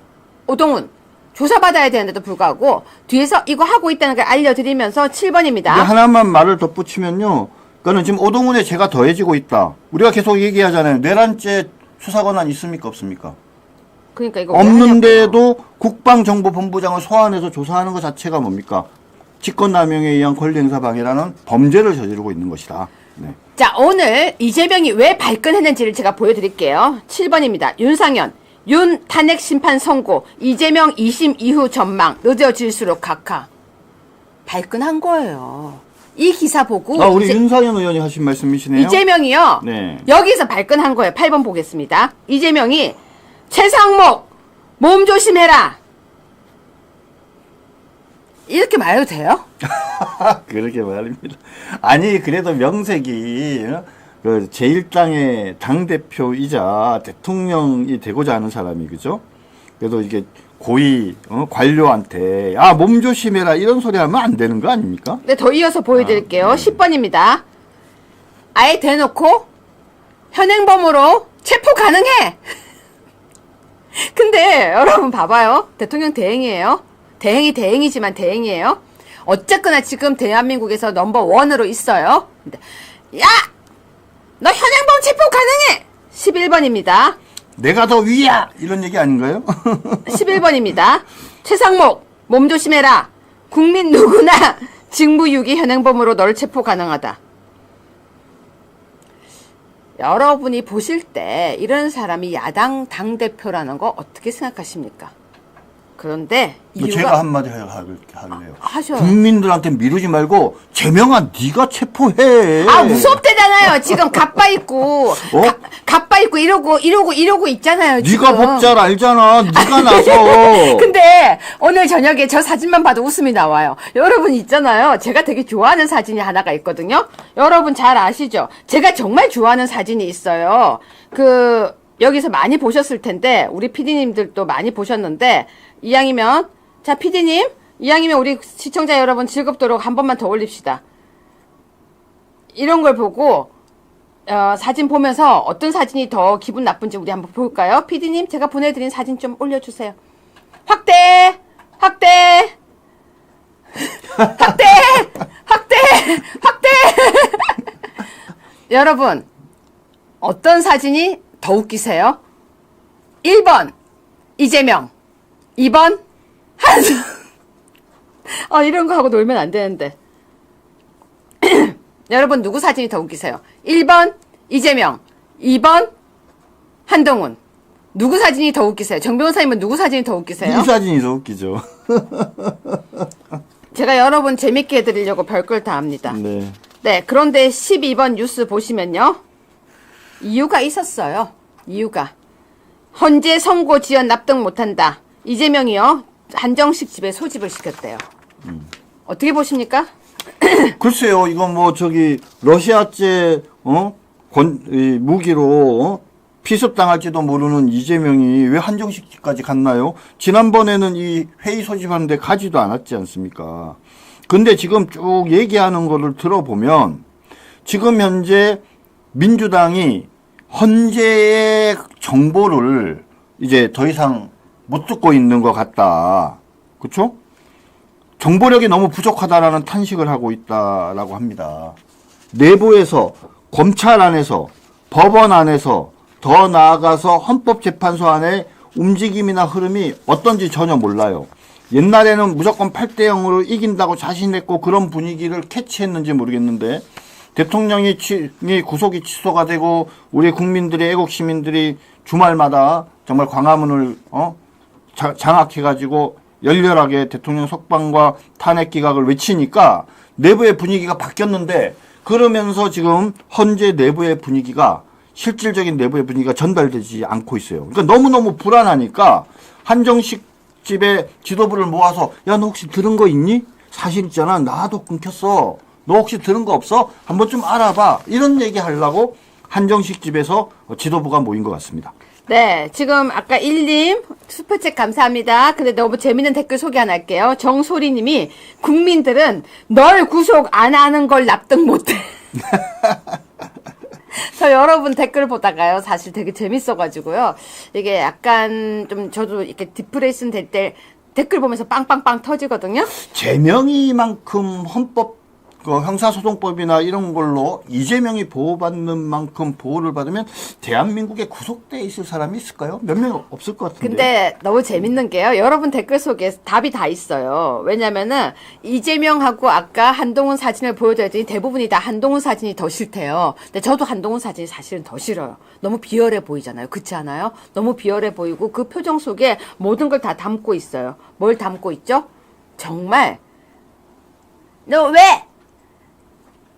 Speaker 2: 오동훈 조사받아야 되는데도 불구하고 뒤에서 이거 하고 있다는 걸 알려드리면서 7번입니다.
Speaker 3: 하나만 말을 덧붙이면요. 그거는 지금 오동훈의 죄가 더해지고 있다. 우리가 계속 얘기하잖아요. 내란죄 수사 권한 있습니까? 없습니까?
Speaker 2: 그러니까 이거
Speaker 3: 없는데도 국방정보본부장을 소환해서 조사하는 것 자체가 뭡니까? 직권남용에 의한 권리행사 방해라는 범죄를 저지르고 있는 것이다. 네.
Speaker 2: 자, 오늘 이재명이 왜 발끈했는지를 제가 보여드릴게요. 7번입니다. 윤상현, 윤 탄핵 심판 선고, 이재명 2심 이후 전망, 늦어질수록 각하. 발끈한 거예요. 이 기사 보고.
Speaker 3: 우리 윤상현 의원이 하신 말씀이시네요.
Speaker 2: 이재명이요.
Speaker 3: 네.
Speaker 2: 여기서 발끈한 거예요. 8번 보겠습니다. 이재명이 최상목, 몸 조심해라. 이렇게 말해도 돼요?
Speaker 3: 그렇게 말입니다. 아니, 그래도 명색이 그 제1당의 당대표이자 대통령이 되고자 하는 사람이, 그죠? 그래도 이게 고위 관료한테 몸 조심해라 이런 소리 하면 안 되는 거 아닙니까?
Speaker 2: 네, 더 이어서 보여드릴게요. 10번입니다. 아예 대놓고 현행범으로 체포 가능해. 근데 여러분 봐봐요. 대통령 대행이에요. 대행이지만 대행이에요. 어쨌거나 지금 대한민국에서 넘버원으로 있어요. 야! 너 현행범 체포 가능해! 11번입니다.
Speaker 3: 내가 더 위야! 이런 얘기 아닌가요?
Speaker 2: 11번입니다. 최상목, 몸 조심해라. 국민 누구나 직무유기 현행범으로 널 체포 가능하다. 여러분이 보실 때 이런 사람이 야당 당대표라는 거 어떻게 생각하십니까? 그런데 이유가
Speaker 3: 제가 한마디 할래요.
Speaker 2: 하셔요.
Speaker 3: 국민들한테 미루지 말고 재명아 네가 체포해.
Speaker 2: 무섭대잖아요. 지금 갑바 입고 갑바 입고 이러고 있잖아요. 지금.
Speaker 3: 네가 법잘 알잖아. 네가 나서.
Speaker 2: 근데 오늘 저녁에 저 사진만 봐도 웃음이 나와요. 여러분 있잖아요. 제가 되게 좋아하는 사진이 하나가 있거든요. 여러분 잘 아시죠? 제가 정말 좋아하는 사진이 있어요. 여기서 많이 보셨을 텐데 우리 PD님들도 많이 보셨는데 이왕이면 자 PD님 이왕이면 우리 시청자 여러분 즐겁도록 한 번만 더 올립시다. 이런 걸 보고 사진 보면서 어떤 사진이 더 기분 나쁜지 우리 한번 볼까요? PD님 제가 보내드린 사진 좀 올려주세요. 확대 여러분 어떤 사진이 더 웃기세요? 1번 이재명 2번 한수 이런 거 하고 놀면 안 되는데 여러분 누구 사진이 더 웃기세요? 1번 이재명 2번 한동훈 누구 사진이 더 웃기세요? 정 변호사님은 누구 사진이 더 웃기세요?
Speaker 3: 이 사진이 더 웃기죠.
Speaker 2: 제가 여러분 재밌게 해드리려고 별걸 다 합니다. 네, 그런데 12번 뉴스 보시면요. 이유가 있었어요. 이유가. 헌재 선고 지연 납득 못한다. 이재명이요. 한정식 집에 소집을 시켰대요. 어떻게 보십니까?
Speaker 3: 글쎄요. 이건 러시아제 무기로 피습당할지도 모르는 이재명이 왜 한정식 집까지 갔나요? 지난번에는 이 회의 소집하는데 가지도 않았지 않습니까? 근데 지금 쭉 얘기하는 거를 들어보면 지금 현재 민주당이 헌재의 정보를 이제 더 이상 못 듣고 있는 것 같다. 그렇죠? 정보력이 너무 부족하다라는 탄식을 하고 있다라고 합니다. 내부에서, 검찰 안에서, 법원 안에서, 더 나아가서 헌법재판소 안에 움직임이나 흐름이 어떤지 전혀 몰라요. 옛날에는 무조건 8대 0으로 이긴다고 자신했고 그런 분위기를 캐치했는지 모르겠는데 대통령이 구속이 취소가 되고 우리 국민들이, 애국 시민들이 주말마다 정말 광화문을 장악해가지고 열렬하게 대통령 석방과 탄핵 기각을 외치니까 내부의 분위기가 바뀌었는데, 그러면서 지금 헌재 내부의 분위기가, 실질적인 내부의 분위기가 전달되지 않고 있어요. 그러니까 너무너무 불안하니까 한정식 집에 지도부를 모아서, 야, 너 혹시 들은 거 있니? 사실 있잖아, 나도 끊겼어. 너 혹시 들은 거 없어? 한번 좀 알아봐. 이런 얘기 하려고 한정식 집에서 지도부가 모인 것 같습니다.
Speaker 2: 네, 지금 아까 1님 슈퍼챗 감사합니다. 근데 너무 재밌는 댓글 소개 하나 할게요. 정소리님이 국민들은 널 구속 안 하는 걸 납득 못해. 저 여러분 댓글 보다가요, 사실 되게 재밌어가지고요. 이게 약간 좀 저도 이렇게 디프레션 될 때 댓글 보면서 빵빵빵 터지거든요.
Speaker 3: 제명이만큼 헌법, 형사소송법이나 이런 걸로 이재명이 보호받는 만큼 보호를 받으면 대한민국에 구속돼 있을 사람이 있을까요? 몇 명 없을 것 같은데.
Speaker 2: 근데 너무 재밌는 게요, 여러분 댓글 속에 답이 다 있어요. 왜냐면은 이재명하고 아까 한동훈 사진을 보여드렸더니 대부분이 다 한동훈 사진이 더 싫대요. 근데 저도 한동훈 사진이 사실은 더 싫어요. 너무 비열해 보이잖아요. 그렇지 않아요? 너무 비열해 보이고 그 표정 속에 모든 걸 다 담고 있어요. 뭘 담고 있죠? 정말 너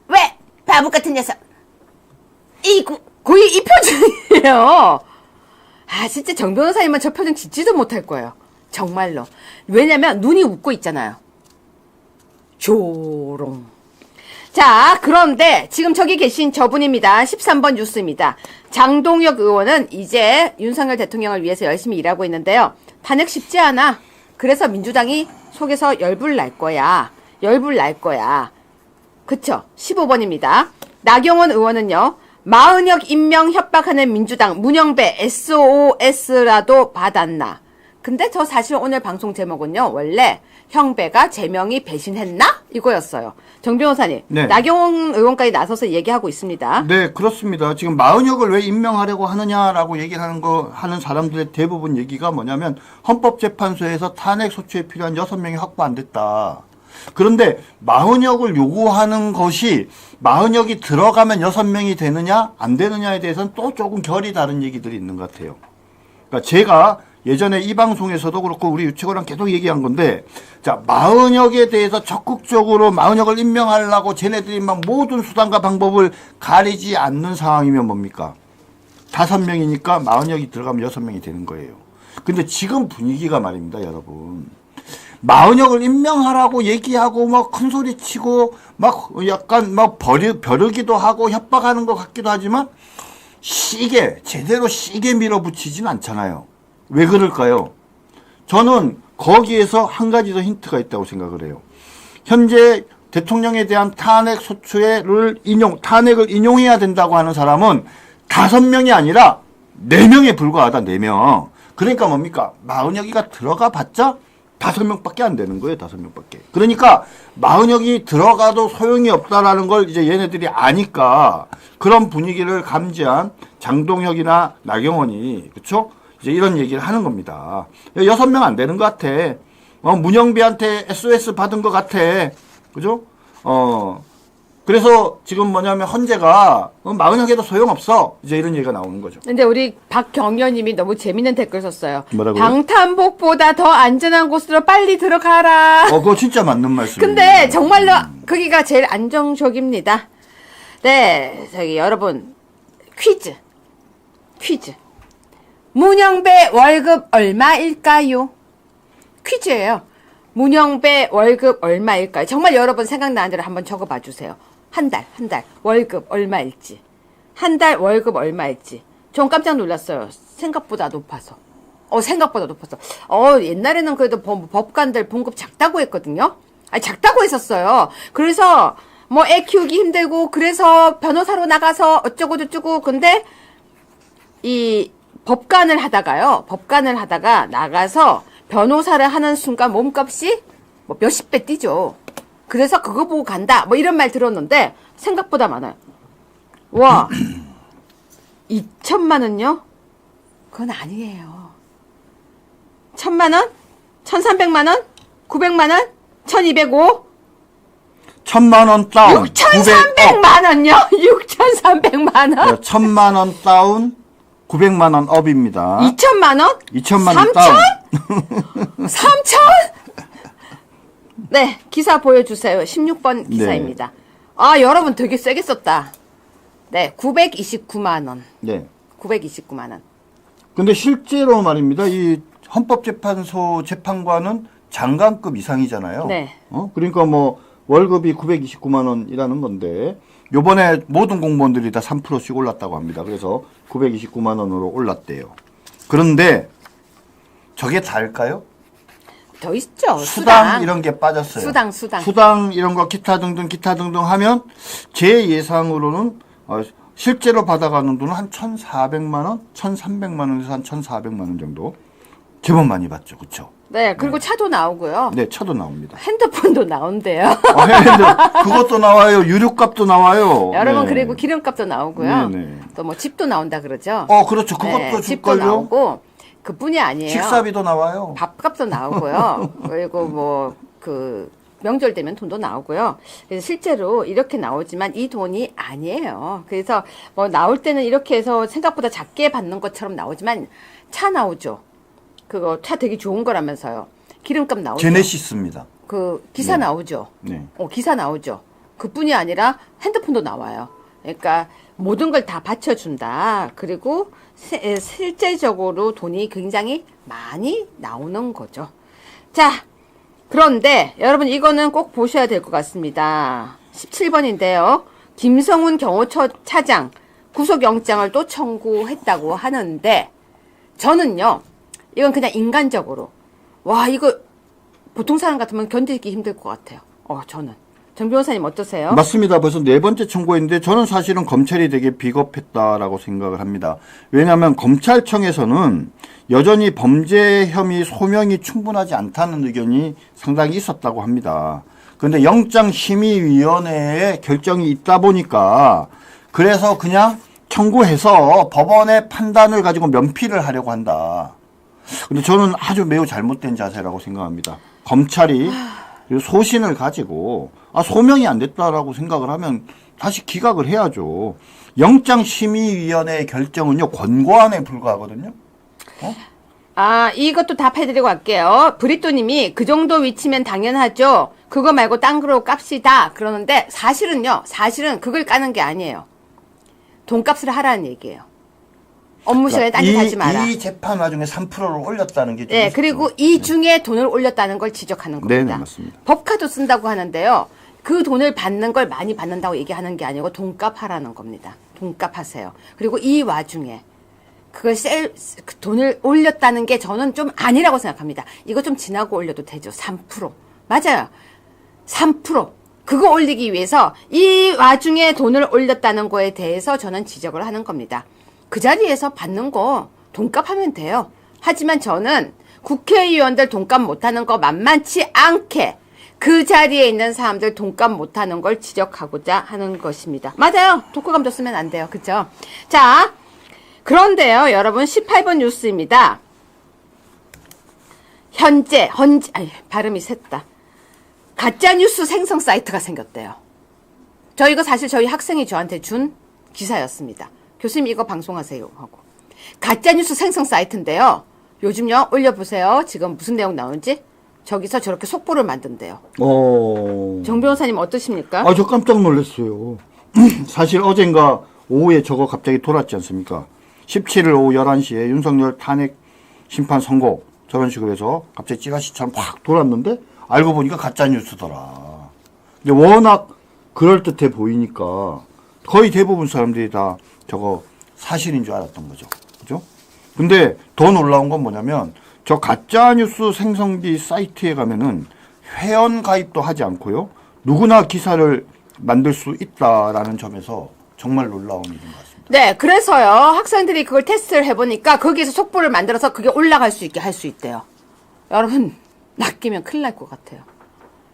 Speaker 2: 왜 바보 같은 녀석, 거의 이 표정이에요. 아, 진짜 정 변호사님은 저 표정 짓지도 못할 거예요. 정말로. 왜냐면 눈이 웃고 있잖아요. 조롱. 자, 그런데 지금 저기 계신 저분입니다. 13번 뉴스입니다. 장동혁 의원은 이제 윤석열 대통령을 위해서 열심히 일하고 있는데요. 탄핵 쉽지 않아. 그래서 민주당이 속에서 열불 날 거야. 그쵸? 15번입니다. 나경원 의원은요, 마은혁 임명 협박하는 민주당 문영배 SOS라도 받았나? 근데 저 사실 오늘 방송 제목은요, 원래 형배가 제명이 배신했나? 이거였어요. 정 변호사님,
Speaker 3: 네.
Speaker 2: 나경원 의원까지 나서서 얘기하고 있습니다.
Speaker 3: 네, 그렇습니다. 지금 마은혁을 왜 임명하려고 하느냐라고 얘기를 하는 사람들의 대부분 얘기가 뭐냐면, 헌법재판소에서 탄핵 소추에 필요한 6명이 확보 안 됐다. 그런데 마은혁을 요구하는 것이 마은혁이 들어가면 6명이 되느냐 안 되느냐에 대해서는 또 조금 결이 다른 얘기들이 있는 것 같아요. 그러니까 제가 예전에 이 방송에서도 그렇고 우리 유채고랑 계속 얘기한 건데, 자, 마은혁에 대해서 적극적으로 마은혁을 임명하려고 쟤네들이 막 모든 수단과 방법을 가리지 않는 상황이면 뭡니까? 5명이니까 마은혁이 들어가면 6명이 되는 거예요. 근데 지금 분위기가 말입니다, 여러분. 마은혁을 임명하라고 얘기하고 막 큰 소리 치고 막 약간 막 벼르기도 하고 협박하는 것 같기도 하지만 제대로 시게 밀어붙이진 않잖아요. 왜 그럴까요? 저는 거기에서 한 가지 더 힌트가 있다고 생각을 해요. 현재 대통령에 대한 탄핵 소추를 탄핵을 인용해야 된다고 하는 사람은 5명이 아니라 4명에 불과하다, 4명. 그러니까 뭡니까? 마은혁이가 들어가 봤자 5명밖에 안 되는 거예요, 5명밖에. 그러니까 마은혁이 들어가도 소용이 없다라는 걸 이제 얘네들이 아니까 그런 분위기를 감지한 장동혁이나 나경원이, 그쵸? 이제 이런 얘기를 하는 겁니다. 6명 안 되는 것 같아. 문영비한테 SOS 받은 것 같아. 그죠? 그래서 지금 뭐냐면 헌재가 마은혁에도 소용없어. 이제 이런 얘기가 나오는 거죠.
Speaker 2: 근데 우리 박경련님이 너무 재밌는 댓글 썼어요.
Speaker 3: 뭐라고요?
Speaker 2: 방탄복보다 더 안전한 곳으로 빨리 들어가라.
Speaker 3: 그거 진짜 맞는 말씀이에요.
Speaker 2: 근데 정말로 거기가 제일 안정적입니다. 네, 저기 여러분 퀴즈. 문영배 월급 얼마일까요? 퀴즈예요. 문영배 월급 얼마일까요? 정말 여러분 생각나는 대로 한번 적어봐 주세요. 한 달 월급 얼마일지. 한 달 월급 얼마일지. 전 깜짝 놀랐어요. 생각보다 높아서. 옛날에는 그래도 법관들 봉급 작다고 했거든요. 작다고 했었어요. 그래서 애 키우기 힘들고 그래서 변호사로 나가서 어쩌고 저쩌고. 근데 이 법관을 하다가 나가서 변호사를 하는 순간 몸값이 뭐 몇십 배 뛰죠. 그래서 그거 보고 간다. 뭐 이런 말 들었는데 생각보다 많아요. 와, 2천만 원요? 그건 아니에요. 1,000만 원? 1,300만 원? 900만 원? 1,205?
Speaker 3: 1,000만 원 다운.
Speaker 2: 6,300만 원요? 6,300만 원?
Speaker 3: 1,000만 원 다운, 900만 원 업입니다.
Speaker 2: 2천만 원?
Speaker 3: 2천만 원 다운.
Speaker 2: 3천? 네, 기사 보여주세요. 16번 기사입니다. 아, 여러분 되게 세게 썼다. 네, 929만 원.
Speaker 3: 네.
Speaker 2: 929만 원.
Speaker 3: 근데 실제로 말입니다. 이 헌법재판소 재판관은 장관급 이상이잖아요.
Speaker 2: 네.
Speaker 3: 그러니까 뭐 월급이 929만 원이라는 건데 요번에 모든 공무원들이 다 3%씩 올랐다고 합니다. 그래서 929만 원으로 올랐대요. 그런데 저게 다일까요?
Speaker 2: 더 있죠.
Speaker 3: 수당 이런 게 빠졌어요.
Speaker 2: 수당.
Speaker 3: 이런 거 기타 등등 하면 제 예상으로는 실제로 받아가는 돈은 한 1,400만 원, 1,300만 원에서 한 1,400만 원 정도 제법 많이 받죠. 그렇죠?
Speaker 2: 네, 그리고 차도 나오고요.
Speaker 3: 네, 차도 나옵니다.
Speaker 2: 핸드폰도 나온대요.
Speaker 3: 그것도 나와요. 유류값도 나와요.
Speaker 2: 여러분,
Speaker 3: 네.
Speaker 2: 그리고 기름값도 나오고요.
Speaker 3: 네네.
Speaker 2: 또 뭐 집도 나온다 그러죠.
Speaker 3: 그렇죠. 그것도
Speaker 2: 네, 집도
Speaker 3: 줄걸요.
Speaker 2: 나오고 그뿐이 아니에요.
Speaker 3: 식사비도 나와요.
Speaker 2: 밥값도 나오고요. 그리고 뭐 그 명절 되면 돈도 나오고요. 그래서 실제로 이렇게 나오지만 이 돈이 아니에요. 그래서 뭐 나올 때는 이렇게 해서 생각보다 작게 받는 것처럼 나오지만 차 나오죠. 그거 차 되게 좋은 거라면서요. 기름값 나오죠.
Speaker 3: 제네시스입니다.
Speaker 2: 그 기사 나오죠.
Speaker 3: 네.
Speaker 2: 기사 나오죠. 그뿐이 아니라 핸드폰도 나와요. 그러니까 모든 걸 다 받쳐준다. 그리고 실제적으로 돈이 굉장히 많이 나오는 거죠. 자, 그런데 여러분 이거는 꼭 보셔야 될 것 같습니다. 17번인데요. 김성훈 경호처차장 구속영장을 또 청구했다고 하는데 저는요. 이건 그냥 인간적으로 와 이거 보통 사람 같으면 견디기 힘들 것 같아요. 저는. 정 변호사님 어떠세요?
Speaker 3: 맞습니다. 벌써 4번째 청구했는데 저는 사실은 검찰이 되게 비겁했다라고 생각을 합니다. 왜냐하면 검찰청에서는 여전히 범죄 혐의 소명이 충분하지 않다는 의견이 상당히 있었다고 합니다. 그런데 영장심의위원회의 결정이 있다 보니까 그래서 그냥 청구해서 법원의 판단을 가지고 면피를 하려고 한다. 근데 저는 아주 매우 잘못된 자세라고 생각합니다. 검찰이 소신을 가지고 소명이 안 됐다라고 생각을 하면 다시 기각을 해야죠. 영장심의위원회의 결정은요 권고안에 불과하거든요.
Speaker 2: 이것도 답해드리고 갈게요. 브리또님이 그 정도 위치면 당연하죠. 그거 말고 딴 거로 깝시다. 그러는데 사실은 그걸 까는 게 아니에요. 돈값을 하라는 얘기예요. 업무 시간에 딴짓 하지 마라.
Speaker 3: 이 재판 와중에 3%를 올렸다는 게 좀
Speaker 2: 네, 그리고 이 중에 돈을 올렸다는 걸 지적하는 겁니다.
Speaker 3: 네, 맞습니다.
Speaker 2: 법카도 쓴다고 하는데요. 그 돈을 받는 걸 많이 받는다고 얘기하는 게 아니고 돈값 하라는 겁니다. 돈값 하세요. 그리고 이 와중에 그걸 그 돈을 올렸다는 게 저는 좀 아니라고 생각합니다. 이거 좀 지나고 올려도 되죠. 3%. 맞아요. 3%. 그거 올리기 위해서 이 와중에 돈을 올렸다는 거에 대해서 저는 지적을 하는 겁니다. 그 자리에서 받는 거 돈값 하면 돼요. 하지만 저는 국회의원들 돈값 못하는 거 만만치 않게 그 자리에 있는 사람들 돈값 못하는 걸 지적하고자 하는 것입니다. 맞아요. 독후감도 쓰면 안 돼요. 그쵸? 자, 그런데요. 여러분 18번 뉴스입니다. 발음이 샜다. 가짜뉴스 생성 사이트가 생겼대요. 이거 사실 저희 학생이 저한테 준 기사였습니다. 교수님 이거 방송하세요 하고. 가짜뉴스 생성 사이트인데요. 요즘요 올려보세요. 지금 무슨 내용 나오는지. 저기서 저렇게 속보를 만든대요. 정 변호사님 어떠십니까?
Speaker 3: 저 깜짝 놀랐어요. 사실 어젠가 오후에 저거 갑자기 돌았지 않습니까? 17일 오후 11시에 윤석열 탄핵 심판 선고 저런 식으로 해서 갑자기 찌라시처럼 확 돌았는데 알고 보니까 가짜뉴스더라. 근데 워낙 그럴듯해 보이니까 거의 대부분 사람들이 다 저거 사실인 줄 알았던 거죠. 그죠? 근데 더 놀라운 건 뭐냐면 저 가짜뉴스 생성비 사이트에 가면은 회원 가입도 하지 않고요. 누구나 기사를 만들 수 있다라는 점에서 정말 놀라운 일인 것 같습니다.
Speaker 2: 네, 그래서요. 학생들이 그걸 테스트를 해보니까 거기에서 속보를 만들어서 그게 올라갈 수 있게 할 수 있대요. 여러분, 낚이면 큰일 날 것 같아요.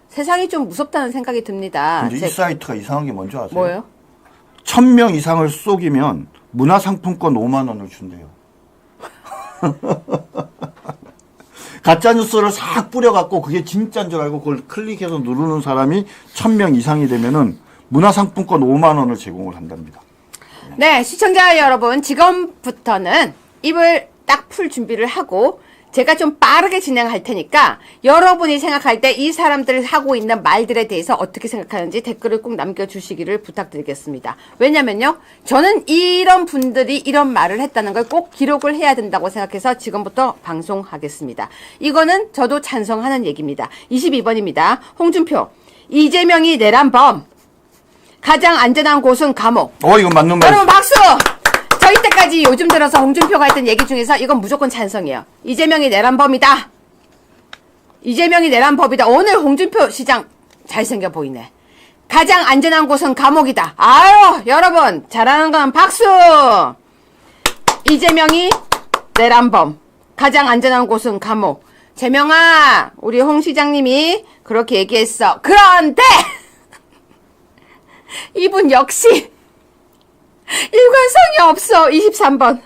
Speaker 2: 세상이 좀 무섭다는 생각이 듭니다.
Speaker 3: 근데 이 사이트가 이상한 게 뭔지 아세요?
Speaker 2: 뭐예요?
Speaker 3: 1000명 이상을 속이면 문화상품권 5만 원을 준대요. 가짜뉴스를 싹 뿌려갖고 그게 진짜인 줄 알고 그걸 클릭해서 누르는 사람이 1000명 이상이 되면은 문화상품권 5만 원을 제공을 한답니다.
Speaker 2: 네, 시청자 여러분, 지금부터는 입을 딱 풀 준비를 하고 제가 좀 빠르게 진행할 테니까 여러분이 생각할 때 이 사람들이 하고 있는 말들에 대해서 어떻게 생각하는지 댓글을 꼭 남겨주시기를 부탁드리겠습니다. 왜냐면요, 저는 이런 분들이 이런 말을 했다는 걸 꼭 기록을 해야 된다고 생각해서 지금부터 방송하겠습니다. 이거는 저도 찬성하는 얘기입니다. 22번입니다. 홍준표, 이재명이 내란 범, 가장 안전한 곳은 감옥.
Speaker 3: 이건 맞는 말.
Speaker 2: 여러분 박수! 저 이때까지 요즘 들어서 홍준표가 했던 얘기 중에서 이건 무조건 찬성이에요. 이재명이 내란범이다. 이재명이 내란범이다. 오늘 홍준표 시장 잘생겨 보이네. 가장 안전한 곳은 감옥이다. 아유, 여러분 잘하는 건 박수! 이재명이 내란범, 가장 안전한 곳은 감옥. 재명아, 우리 홍 시장님이 그렇게 얘기했어. 그런데 이분 역시 일관성이 없어. 23번.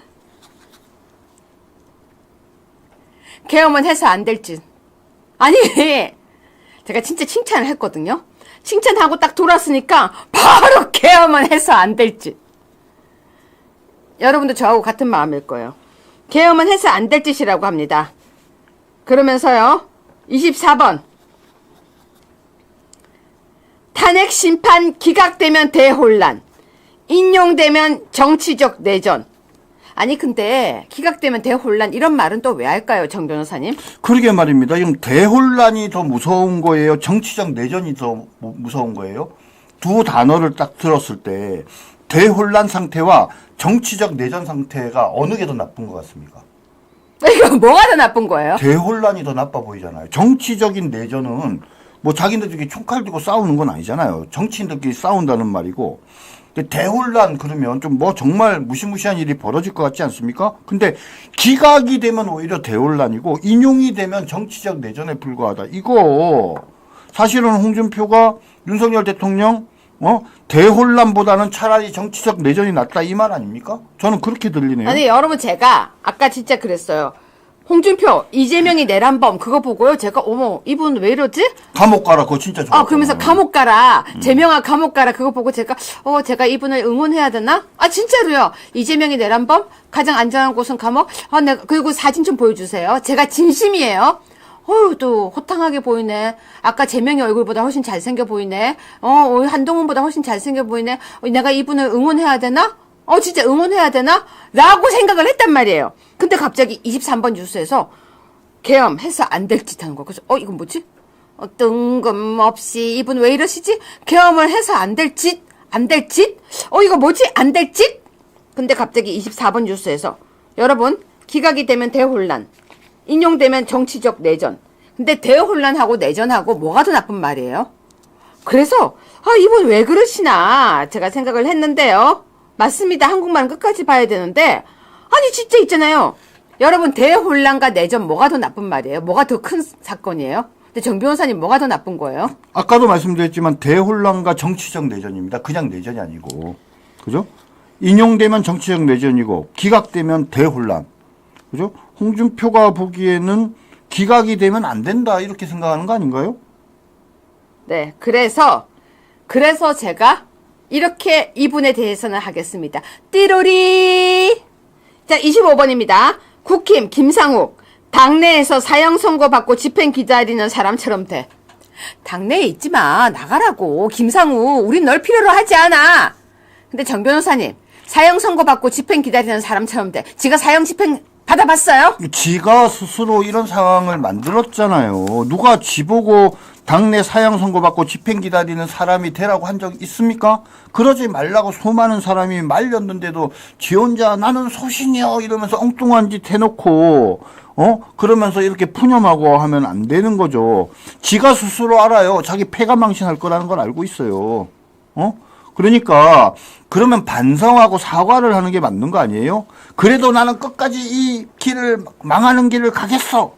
Speaker 2: 계엄은 해서 안 될 짓. 아니, 제가 진짜 칭찬을 했거든요. 칭찬하고 딱 돌았으니까 바로 계엄은 해서 안 될 짓. 여러분도 저하고 같은 마음일 거예요. 계엄은 해서 안 될 짓이라고 합니다. 그러면서요, 24번. 탄핵 심판 기각되면 대혼란, 인용되면 정치적 내전. 아니 근데 기각되면 대혼란 이런 말은 또 왜 할까요, 정 변호사님?
Speaker 3: 그러게 말입니다. 지금 대혼란이 더 무서운 거예요? 정치적 내전이 더 무서운 거예요? 두 단어를 딱 들었을 때 대혼란 상태와 정치적 내전 상태가 어느 게 더 나쁜 것 같습니까?
Speaker 2: 이거 뭐가 더 나쁜 거예요?
Speaker 3: 대혼란이 더 나빠 보이잖아요. 정치적인 내전은 뭐 자기네들끼리 총칼 들고 싸우는 건 아니잖아요. 정치인들끼리 싸운다는 말이고. 대혼란 그러면 좀 뭐 정말 무시무시한 일이 벌어질 것 같지 않습니까? 근데 기각이 되면 오히려 대혼란이고 인용이 되면 정치적 내전에 불과하다. 이거 사실은 홍준표가 윤석열 대통령 대혼란보다는 차라리 정치적 내전이 낫다 이 말 아닙니까? 저는 그렇게 들리네요.
Speaker 2: 아니 여러분, 제가 아까 진짜 그랬어요. 홍준표, 이재명이 내란범 그거 보고요, 제가 어머 이분 왜 이러지?
Speaker 3: 감옥 가라 그거 진짜 좋아.
Speaker 2: 그러면서 감옥 가라, 재명아 감옥 가라 그거 보고 제가 제가 이분을 응원해야 되나? 진짜로요. 이재명이 내란범, 가장 안전한 곳은 감옥. 내가 그리고 사진 좀 보여주세요. 제가 진심이에요. 또 호탕하게 보이네. 아까 재명이 얼굴보다 훨씬 잘생겨 보이네. 한동훈보다 훨씬 잘생겨 보이네. 내가 이분을 응원해야 되나? 진짜 응원해야 되나? 라고 생각을 했단 말이에요. 근데 갑자기 23번 뉴스에서 계엄해서 안 될 짓 하는 거야. 그래서 이건 뭐지? 뜬금없이 이분 왜 이러시지? 계엄을 해서 안 될 짓? 안 될 짓? 이거 뭐지? 안 될 짓? 근데 갑자기 24번 뉴스에서 여러분, 기각이 되면 대혼란, 인용되면 정치적 내전. 근데 대혼란하고 내전하고 뭐가 더 나쁜 말이에요? 그래서 이분 왜 그러시나 제가 생각을 했는데요. 맞습니다. 한국말은 끝까지 봐야 되는데 아니 진짜 있잖아요. 여러분, 대혼란과 내전 뭐가 더 나쁜 말이에요? 뭐가 더 큰 사건이에요? 근데 정 변호사님 뭐가 더 나쁜 거예요?
Speaker 3: 아까도 말씀드렸지만 대혼란과 정치적 내전입니다. 그냥 내전이 아니고. 그죠? 인용되면 정치적 내전이고 기각되면 대혼란. 그죠? 홍준표가 보기에는 기각이 되면 안 된다 이렇게 생각하는 거 아닌가요?
Speaker 2: 네, 그래서 제가 이렇게 이분에 대해서는 하겠습니다. 띠로리! 자, 25번입니다. 국힘 김상욱, 당내에서 사형 선고 받고 집행 기다리는 사람처럼 돼. 당내에 있지 마. 나가라고. 김상욱, 우린 널 필요로 하지 않아. 근데 정 변호사님, 사형 선고 받고 집행 기다리는 사람처럼 돼. 지가 사형 집행 받아봤어요?
Speaker 3: 지가 스스로 이런 상황을 만들었잖아요. 누가 지보고 당내 사형 선고받고 집행 기다리는 사람이 되라고 한 적 있습니까? 그러지 말라고 수많은 사람이 말렸는데도 지 혼자 나는 소신이요 이러면서 엉뚱한 짓 해놓고 그러면서 이렇게 푸념하고 하면 안 되는 거죠. 지가 스스로 알아요. 자기 패가 망신할 거라는 걸 알고 있어요. 그러니까 그러면 반성하고 사과를 하는 게 맞는 거 아니에요? 그래도 나는 끝까지 이 길을 망하는 길을 가겠어.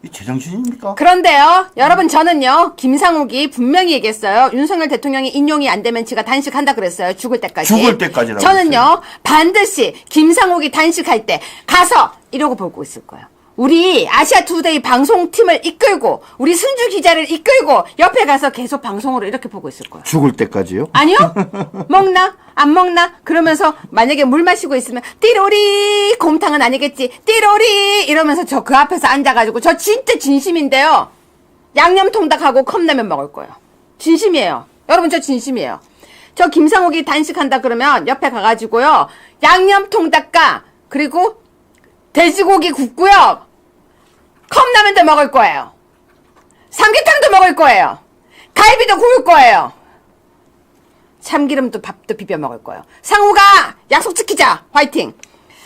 Speaker 3: 이 제정신입니까?
Speaker 2: 그런데요, 여러분 저는요, 김상욱이 분명히 얘기했어요. 윤석열 대통령이 인용이 안 되면 지가 단식한다 그랬어요. 죽을 때까지.
Speaker 3: 죽을 때까지라고
Speaker 2: 저는요,
Speaker 3: 했어요.
Speaker 2: 반드시 김상욱이 단식할 때 가서 이러고 보고 있을 거예요. 우리 아시아투데이 방송팀을 이끌고 우리 승주 기자를 이끌고 옆에 가서 계속 방송으로 이렇게 보고 있을 거예요.
Speaker 3: 죽을 때까지요?
Speaker 2: 아니요? 먹나? 안 먹나? 그러면서 만약에 물 마시고 있으면 띠로리 곰탕은 아니겠지 띠로리 이러면서 저 그 앞에서 앉아가지고 저 진짜 진심인데요. 양념통닭하고 컵라면 먹을 거예요. 진심이에요. 여러분 저 진심이에요. 저 김상욱이 단식한다 그러면 옆에 가가지고요. 양념통닭과 그리고 돼지고기 굽고요. 컵라면도 먹을 거예요. 삼계탕도 먹을 거예요. 갈비도 구울 거예요. 참기름도 밥도 비벼 먹을 거예요. 상우가 약속 지키자. 화이팅.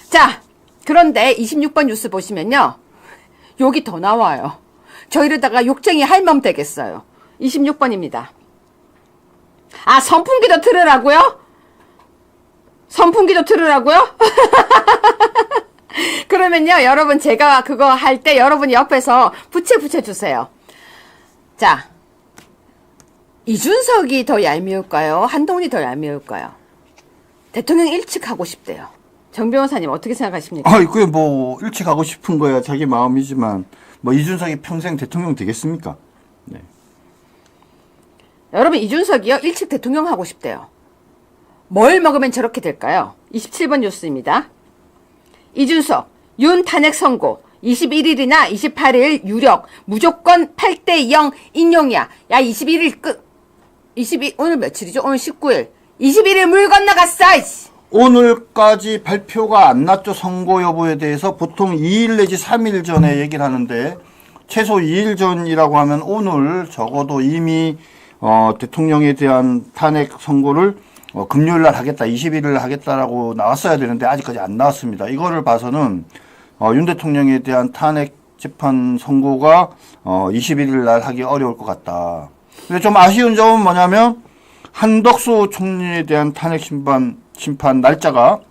Speaker 2: 자, 그런데 26번 뉴스 보시면요. 욕이 더 나와요. 저 이러다가 욕쟁이 할멈 되겠어요. 26번입니다. 아, 선풍기도 틀으라고요? 선풍기도 틀으라고요? 그러면요, 여러분 제가 그거 할 때 여러분 옆에서 붙여주세요. 자, 이준석이 더 얄미울까요? 한동훈이 더 얄미울까요? 대통령 일찍 하고 싶대요. 정 변호사님 어떻게 생각하십니까?
Speaker 3: 그게 뭐 일찍 하고 싶은 거야 자기 마음이지만 뭐 이준석이 평생 대통령 되겠습니까? 네.
Speaker 2: 여러분 이준석이요 일찍 대통령 하고 싶대요. 뭘 먹으면 저렇게 될까요? 27번 뉴스입니다. 이준석 윤 탄핵 선고 21일이나 28일 유력 무조건 8대0 인용이야. 야 21일 끝. 오늘 며칠이죠? 오늘 19일. 21일 물 건너갔어.
Speaker 3: 오늘까지 발표가 안 났죠. 선고 여부에 대해서 보통 2일 내지 3일 전에 얘기를 하는데 최소 2일 전이라고 하면 오늘 적어도 이미 대통령에 대한 탄핵 선고를 금요일 날 하겠다, 21일 날 하겠다라고 나왔어야 되는데 아직까지 안 나왔습니다. 이거를 봐서는 윤 대통령에 대한 탄핵 재판 선고가 21일 날 하기 어려울 것 같다. 근데 좀 아쉬운 점은 뭐냐면 한덕수 총리에 대한 탄핵 심판 날짜가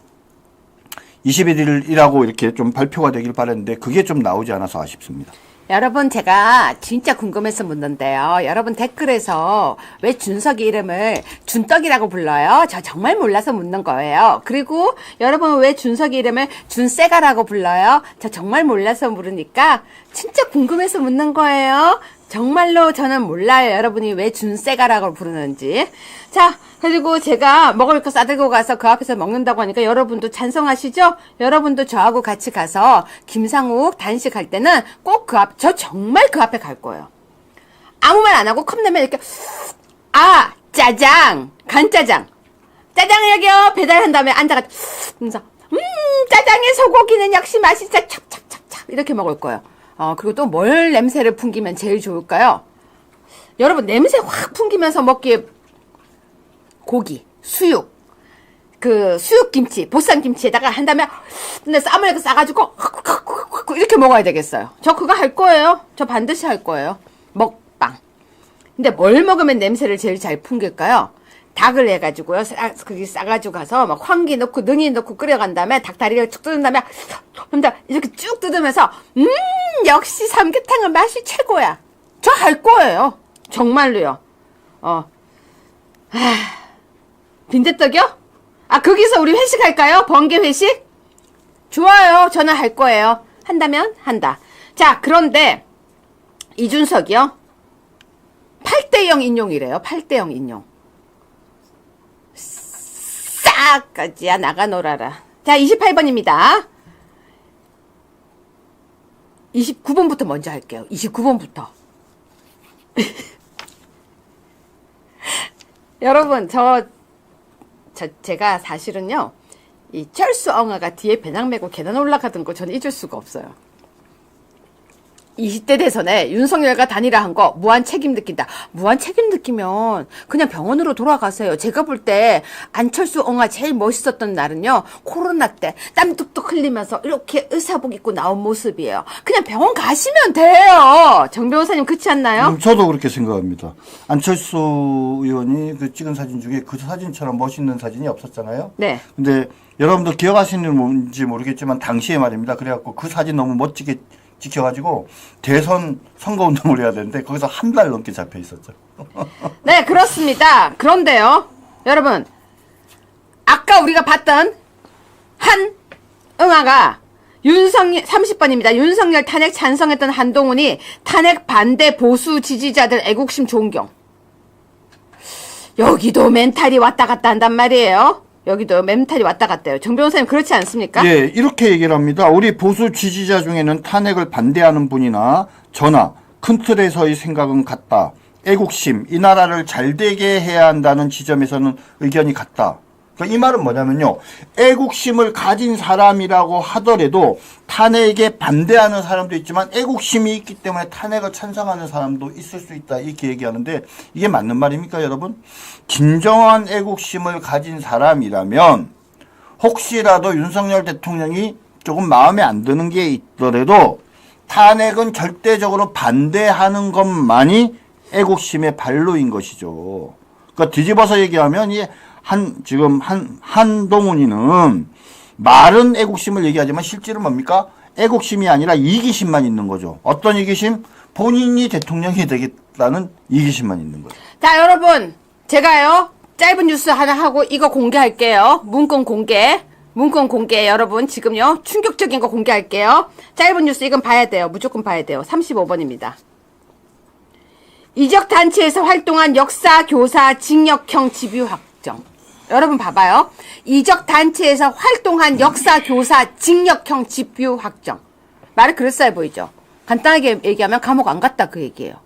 Speaker 3: 21일이라고 이렇게 좀 발표가 되길 바랬는데 그게 좀 나오지 않아서 아쉽습니다.
Speaker 2: 여러분 제가 진짜 궁금해서 묻는데요. 여러분 댓글에서 왜 준석이 이름을 준떡이라고 불러요? 저 정말 몰라서 묻는 거예요. 그리고 여러분 왜 준석이 이름을 준세가라고 불러요? 저 정말 몰라서 물으니까 진짜 궁금해서 묻는 거예요. 정말로 저는 몰라요. 여러분이 왜 준세가라고 부르는지. 자, 그리고 제가 먹을 거 싸들고 가서 그 앞에서 먹는다고 하니까 여러분도 찬성하시죠? 여러분도 저하고 같이 가서 김상욱 단식할 때는 꼭 저 정말 그 앞에 갈 거예요. 아무 말 안 하고 컵라면 이렇게, 짜장, 간짜장. 짜장 여기요. 배달한 다음에 앉아가지고, 짜장의 소고기는 역시 맛있어. 찹찹찹찹. 이렇게 먹을 거예요. 그리고 또 뭘 냄새를 풍기면 제일 좋을까요? 여러분, 냄새 확 풍기면서 먹기에 고기, 수육, 수육김치, 보쌈김치에다가 한 다음에 쌈을 이렇게 싸가지고 이렇게 먹어야 되겠어요. 저 그거 할 거예요. 저 반드시 할 거예요. 먹방. 근데 뭘 먹으면 냄새를 제일 잘 풍길까요? 닭을 해가지고요. 그게 싸가지고 가서 막 황기 넣고 능이 넣고 끓여간 다음에 닭다리를 쭉 뜯은 다음에 혼자 이렇게 쭉 뜯으면서 역시 삼계탕은 맛이 최고야. 저 할 거예요. 정말로요. 빈대떡이요? 거기서 우리 회식할까요? 번개 회식? 좋아요. 저는 할 거예요. 한다면 한다. 자, 그런데 이준석이요. 8대0 인용이래요. 8대0 인용. 싹까지야 나가 놀아라. 자, 28번입니다. 29번부터 먼저 할게요. 29번부터. 여러분, 제가 사실은요, 이 철수 엉아가 뒤에 배낭 메고 계단 올라가던 거 저는 잊을 수가 없어요. 20대 대선에 윤석열과 단일화한 거 무한 책임 느낀다. 무한 책임 느끼면 그냥 병원으로 돌아가세요. 제가 볼 때 안철수 엉아 제일 멋있었던 날은요. 코로나 때 땀 뚝뚝 흘리면서 이렇게 의사복 입고 나온 모습이에요. 그냥 병원 가시면 돼요. 정 변호사님 그렇지 않나요?
Speaker 3: 저도 그렇게 생각합니다. 안철수 의원이 그 찍은 사진 중에 그 사진처럼 멋있는 사진이 없었잖아요.
Speaker 2: 네.
Speaker 3: 근데 여러분들 기억하시는지 모르겠지만 당시에 말입니다. 그래갖고 그 사진 너무 멋지게 지켜가지고 대선 선거운동을 해야 되는데 거기서 한 달 넘게 잡혀 있었죠.
Speaker 2: 네, 그렇습니다. 그런데요, 여러분, 아까 우리가 봤던 한응아가 30번입니다. 윤석열 탄핵 찬성했던 한동훈이 탄핵 반대 보수 지지자들 애국심 존경. 여기도 멘탈이 왔다 갔다 한단 말이에요. 여기도 멘탈이 왔다 갔다 해요. 정 변호사님 그렇지 않습니까?
Speaker 3: 예, 이렇게 얘기를 합니다. 우리 보수 지지자 중에는 탄핵을 반대하는 분이나 저나 큰 틀에서의 생각은 같다. 애국심, 이 나라를 잘되게 해야 한다는 지점에서는 의견이 같다. 그러니까 이 말은 뭐냐면요. 애국심을 가진 사람이라고 하더라도 탄핵에 반대하는 사람도 있지만 애국심이 있기 때문에 탄핵을 찬성하는 사람도 있을 수 있다. 이렇게 얘기하는데 이게 맞는 말입니까, 여러분? 진정한 애국심을 가진 사람이라면 혹시라도 윤석열 대통령이 조금 마음에 안 드는 게 있더라도 탄핵은 절대적으로 반대하는 것만이 애국심의 발로인 것이죠. 그러니까 뒤집어서 얘기하면 지금 한동훈이는 말은 애국심을 얘기하지만 실제로 뭡니까? 애국심이 아니라 이기심만 있는 거죠. 어떤 이기심? 본인이 대통령이 되겠다는 이기심만 있는 거죠.
Speaker 2: 자, 여러분, 제가요, 짧은 뉴스 하나 하고 이거 공개할게요. 문건 공개. 여러분, 지금요, 충격적인 거 공개할게요. 짧은 뉴스 이건 봐야 돼요. 무조건 봐야 돼요. 35번입니다. 이적 단체에서 활동한 역사 교사 징역형 집유 확정. 여러분 봐봐요. 이적 단체에서 활동한 역사 교사 징역형 집유 확정. 말이 그럴싸해 보이죠? 간단하게 얘기하면 감옥 안 갔다 그 얘기예요.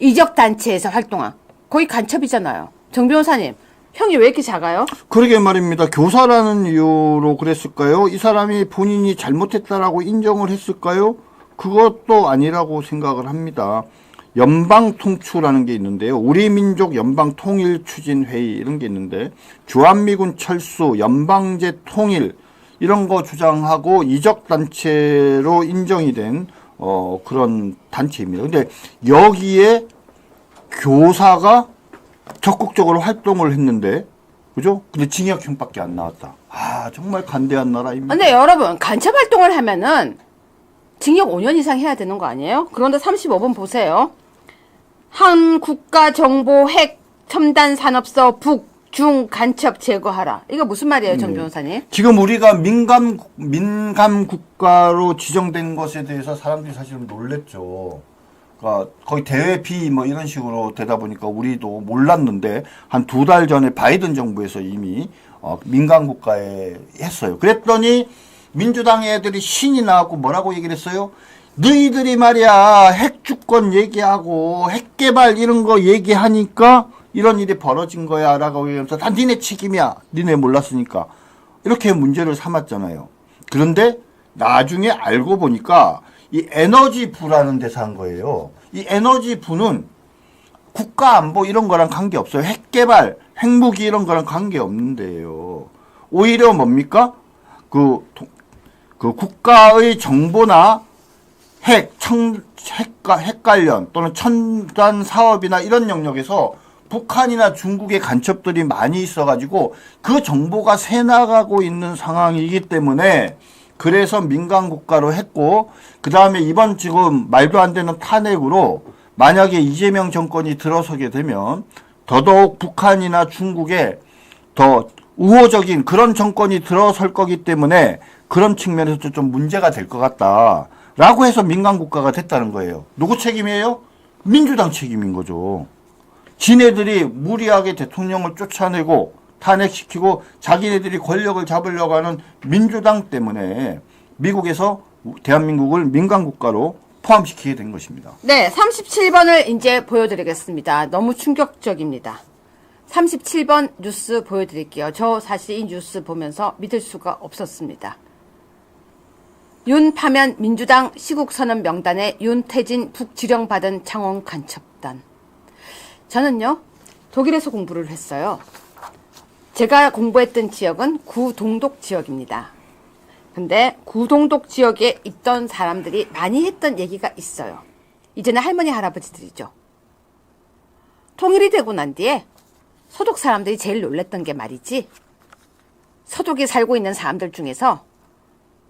Speaker 2: 이적 단체에서 활동한. 거의 간첩이잖아요. 정 변호사님, 형이 왜 이렇게 작아요?
Speaker 3: 그러게 말입니다. 교사라는 이유로 그랬을까요? 이 사람이 본인이 잘못했다라고 인정을 했을까요? 그것도 아니라고 생각을 합니다. 연방통추라는 게 있는데요. 우리민족 연방통일추진회의 이런 게 있는데 주한미군 철수, 연방제 통일 이런 거 주장하고 이적단체로 인정이 된 그런 단체입니다. 근데 여기에 교사가 적극적으로 활동을 했는데 그죠? 근데 징역형밖에 안 나왔다. 아 정말 간대한 나라입니다.
Speaker 2: 근데 여러분 간첩 활동을 하면은 징역 5년 이상 해야 되는 거 아니에요? 그런데 35번 보세요. 한 국가정보 핵 첨단 산업서 북, 중 간첩 제거하라. 이거 무슨 말이에요, 정 변호사님?
Speaker 3: 지금 우리가 민감 국가로 지정된 것에 대해서 사람들이 사실은 놀랬죠. 그러니까 거의 대외 피의 뭐 이런 식으로 되다 보니까 우리도 몰랐는데 한 2달 전에 바이든 정부에서 이미 민감 국가에 했어요. 그랬더니 민주당 애들이 신이 나갖고 뭐라고 얘기를 했어요? 너희들이 말이야 핵주권 얘기하고 핵개발 이런 거 얘기하니까 이런 일이 벌어진 거야 라고 얘기하면서 다 니네 책임이야. 니네 몰랐으니까. 이렇게 문제를 삼았잖아요. 그런데 나중에 알고 보니까 이 에너지부라는 데서 한 거예요. 이 에너지부는 국가안보 이런 거랑 관계없어요. 핵개발, 핵무기 이런 거랑 관계없는데요. 오히려 뭡니까? 그 국가의 정보나 핵 관련 또는 첨단 사업이나 이런 영역에서 북한이나 중국의 간첩들이 많이 있어가지고 그 정보가 새나가고 있는 상황이기 때문에 그래서 민간 국가로 했고 그 다음에 이번 지금 말도 안 되는 탄핵으로 만약에 이재명 정권이 들어서게 되면 더더욱 북한이나 중국에 더 우호적인 그런 정권이 들어설 거기 때문에 그런 측면에서도 좀 문제가 될 것 같다. 라고 해서 민간국가가 됐다는 거예요. 누구 책임이에요? 민주당 책임인 거죠. 지네들이 무리하게 대통령을 쫓아내고 탄핵시키고 자기네들이 권력을 잡으려고 하는 민주당 때문에 미국에서 대한민국을 민간국가로 포함시키게 된 것입니다.
Speaker 2: 네, 37번을 이제 보여드리겠습니다. 너무 충격적입니다. 37번 뉴스 보여드릴게요. 저 사실 이 뉴스 보면서 믿을 수가 없었습니다. 윤 파면 민주당 시국선언 명단에 윤태진 북지령받은 창원 간첩단. 저는요, 독일에서 공부를 했어요. 제가 공부했던 지역은 구동독 지역입니다. 근데 구동독 지역에 있던 사람들이 많이 했던 얘기가 있어요. 이제는 할머니, 할아버지들이죠. 통일이 되고 난 뒤에 서독 사람들이 제일 놀랬던 게 말이지, 서독에 살고 있는 사람들 중에서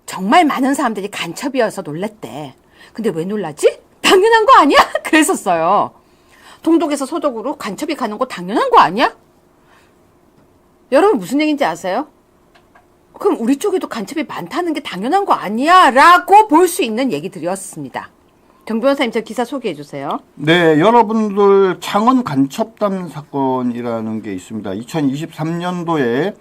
Speaker 2: 정말 많은 사람들이 간첩이어서 놀랬대. 근데 왜 놀라지? 당연한 거 아니야? 그랬었어요. 동독에서 서독으로 간첩이 가는 거 당연한 거 아니야? 여러분 무슨 얘기인지 아세요? 그럼 우리 쪽에도 간첩이 많다는 게 당연한 거 아니야? 라고 볼 수 있는 얘기들이었습니다. 정 변호사님, 저 기사 소개해 주세요.
Speaker 3: 네, 여러분들 창원 간첩단 사건이라는 게 있습니다. 2023년도에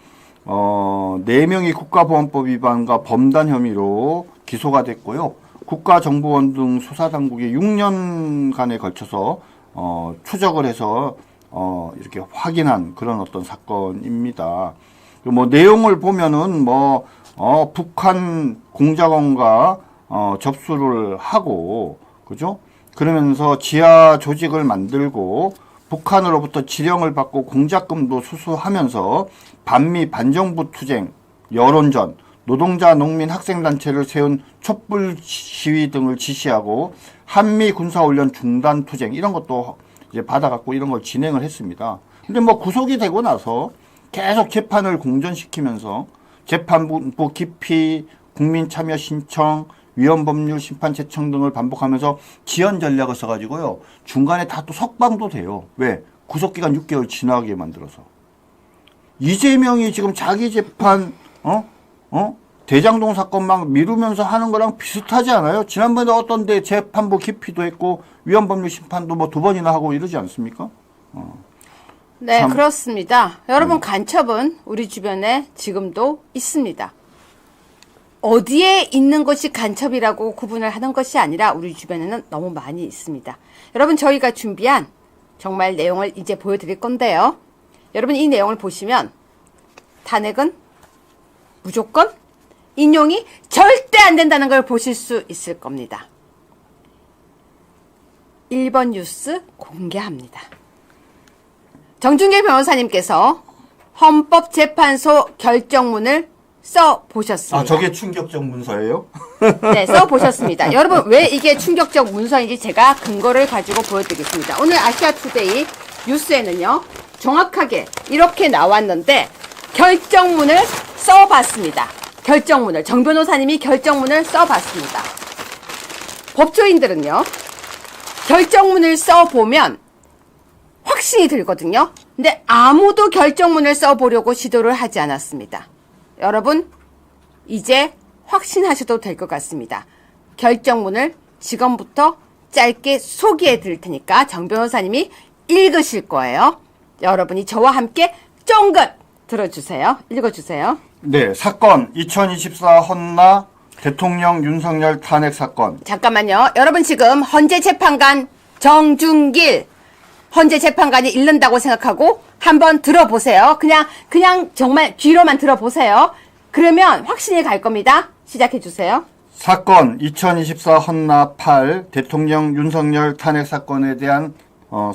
Speaker 3: 4명이 국가보안법 위반과 범단 혐의로 기소가 됐고요. 국가정보원 등 수사당국이 6년간에 걸쳐서 추적을 해서 이렇게 확인한 그런 어떤 사건입니다. 뭐 내용을 보면은 북한 공작원과 접수를 하고, 그죠? 그러면서 지하 조직을 만들고 북한으로부터 지령을 받고 공작금도 수수하면서 반미 반정부 투쟁, 여론전, 노동자, 농민, 학생단체를 세운 촛불 시위 등을 지시하고 한미 군사훈련 중단 투쟁 이런 것도 이제 받아갖고 이런 걸 진행을 했습니다. 근데 구속이 되고 나서 계속 재판을 공전시키면서 재판부 기피, 국민 참여 신청, 위헌법률 심판 제청 등을 반복하면서 지연 전략을 써가지고요. 중간에 다 또 석방도 돼요. 왜? 구속기간 6개월 지나게 만들어서. 이재명이 지금 자기 재판, 대장동 사건 막 미루면서 하는 거랑 비슷하지 않아요? 지난번에 어떤 데 재판부 기피도 했고, 위헌법률 심판도 2번이나 하고 이러지 않습니까?
Speaker 2: 네,
Speaker 3: 참.
Speaker 2: 그렇습니다. 여러분, 간첩은 우리 주변에 지금도 있습니다. 어디에 있는 것이 간첩이라고 구분을 하는 것이 아니라 우리 주변에는 너무 많이 있습니다. 여러분, 저희가 준비한 정말 내용을 이제 보여드릴 건데요. 여러분, 이 내용을 보시면 탄핵은 무조건 인용이 절대 안 된다는 걸 보실 수 있을 겁니다. 1번 뉴스 공개합니다. 정준길 변호사님께서 헌법재판소 결정문을 써보셨습니다.
Speaker 3: 저게 충격적 문서예요?
Speaker 2: 네, 써보셨습니다. 여러분, 왜 이게 충격적 문서인지 제가 근거를 가지고 보여드리겠습니다. 오늘 아시아투데이 뉴스에는요, 정확하게 이렇게 나왔는데, 결정문을 써봤습니다. 결정문을, 정 변호사님이 결정문을 써봤습니다. 법조인들은요, 결정문을 써보면 확신이 들거든요. 근데 아무도 결정문을 써보려고 시도를 하지 않았습니다. 여러분, 이제 확신하셔도 될 것 같습니다. 결정문을 지금부터 짧게 소개해 드릴 테니까 정 변호사님이 읽으실 거예요. 여러분이 저와 함께 쫑긋 들어주세요. 읽어주세요.
Speaker 3: 네, 사건 2024 헌나 대통령 윤석열 탄핵 사건.
Speaker 2: 잠깐만요. 여러분, 지금 헌재 재판관 정준길 헌재 재판관이 읽는다고 생각하고 한번 들어보세요. 그냥 정말 귀로만 들어보세요. 그러면 확신이 갈 겁니다. 시작해 주세요.
Speaker 3: 사건 2024 헌나 8 대통령 윤석열 탄핵 사건에 대한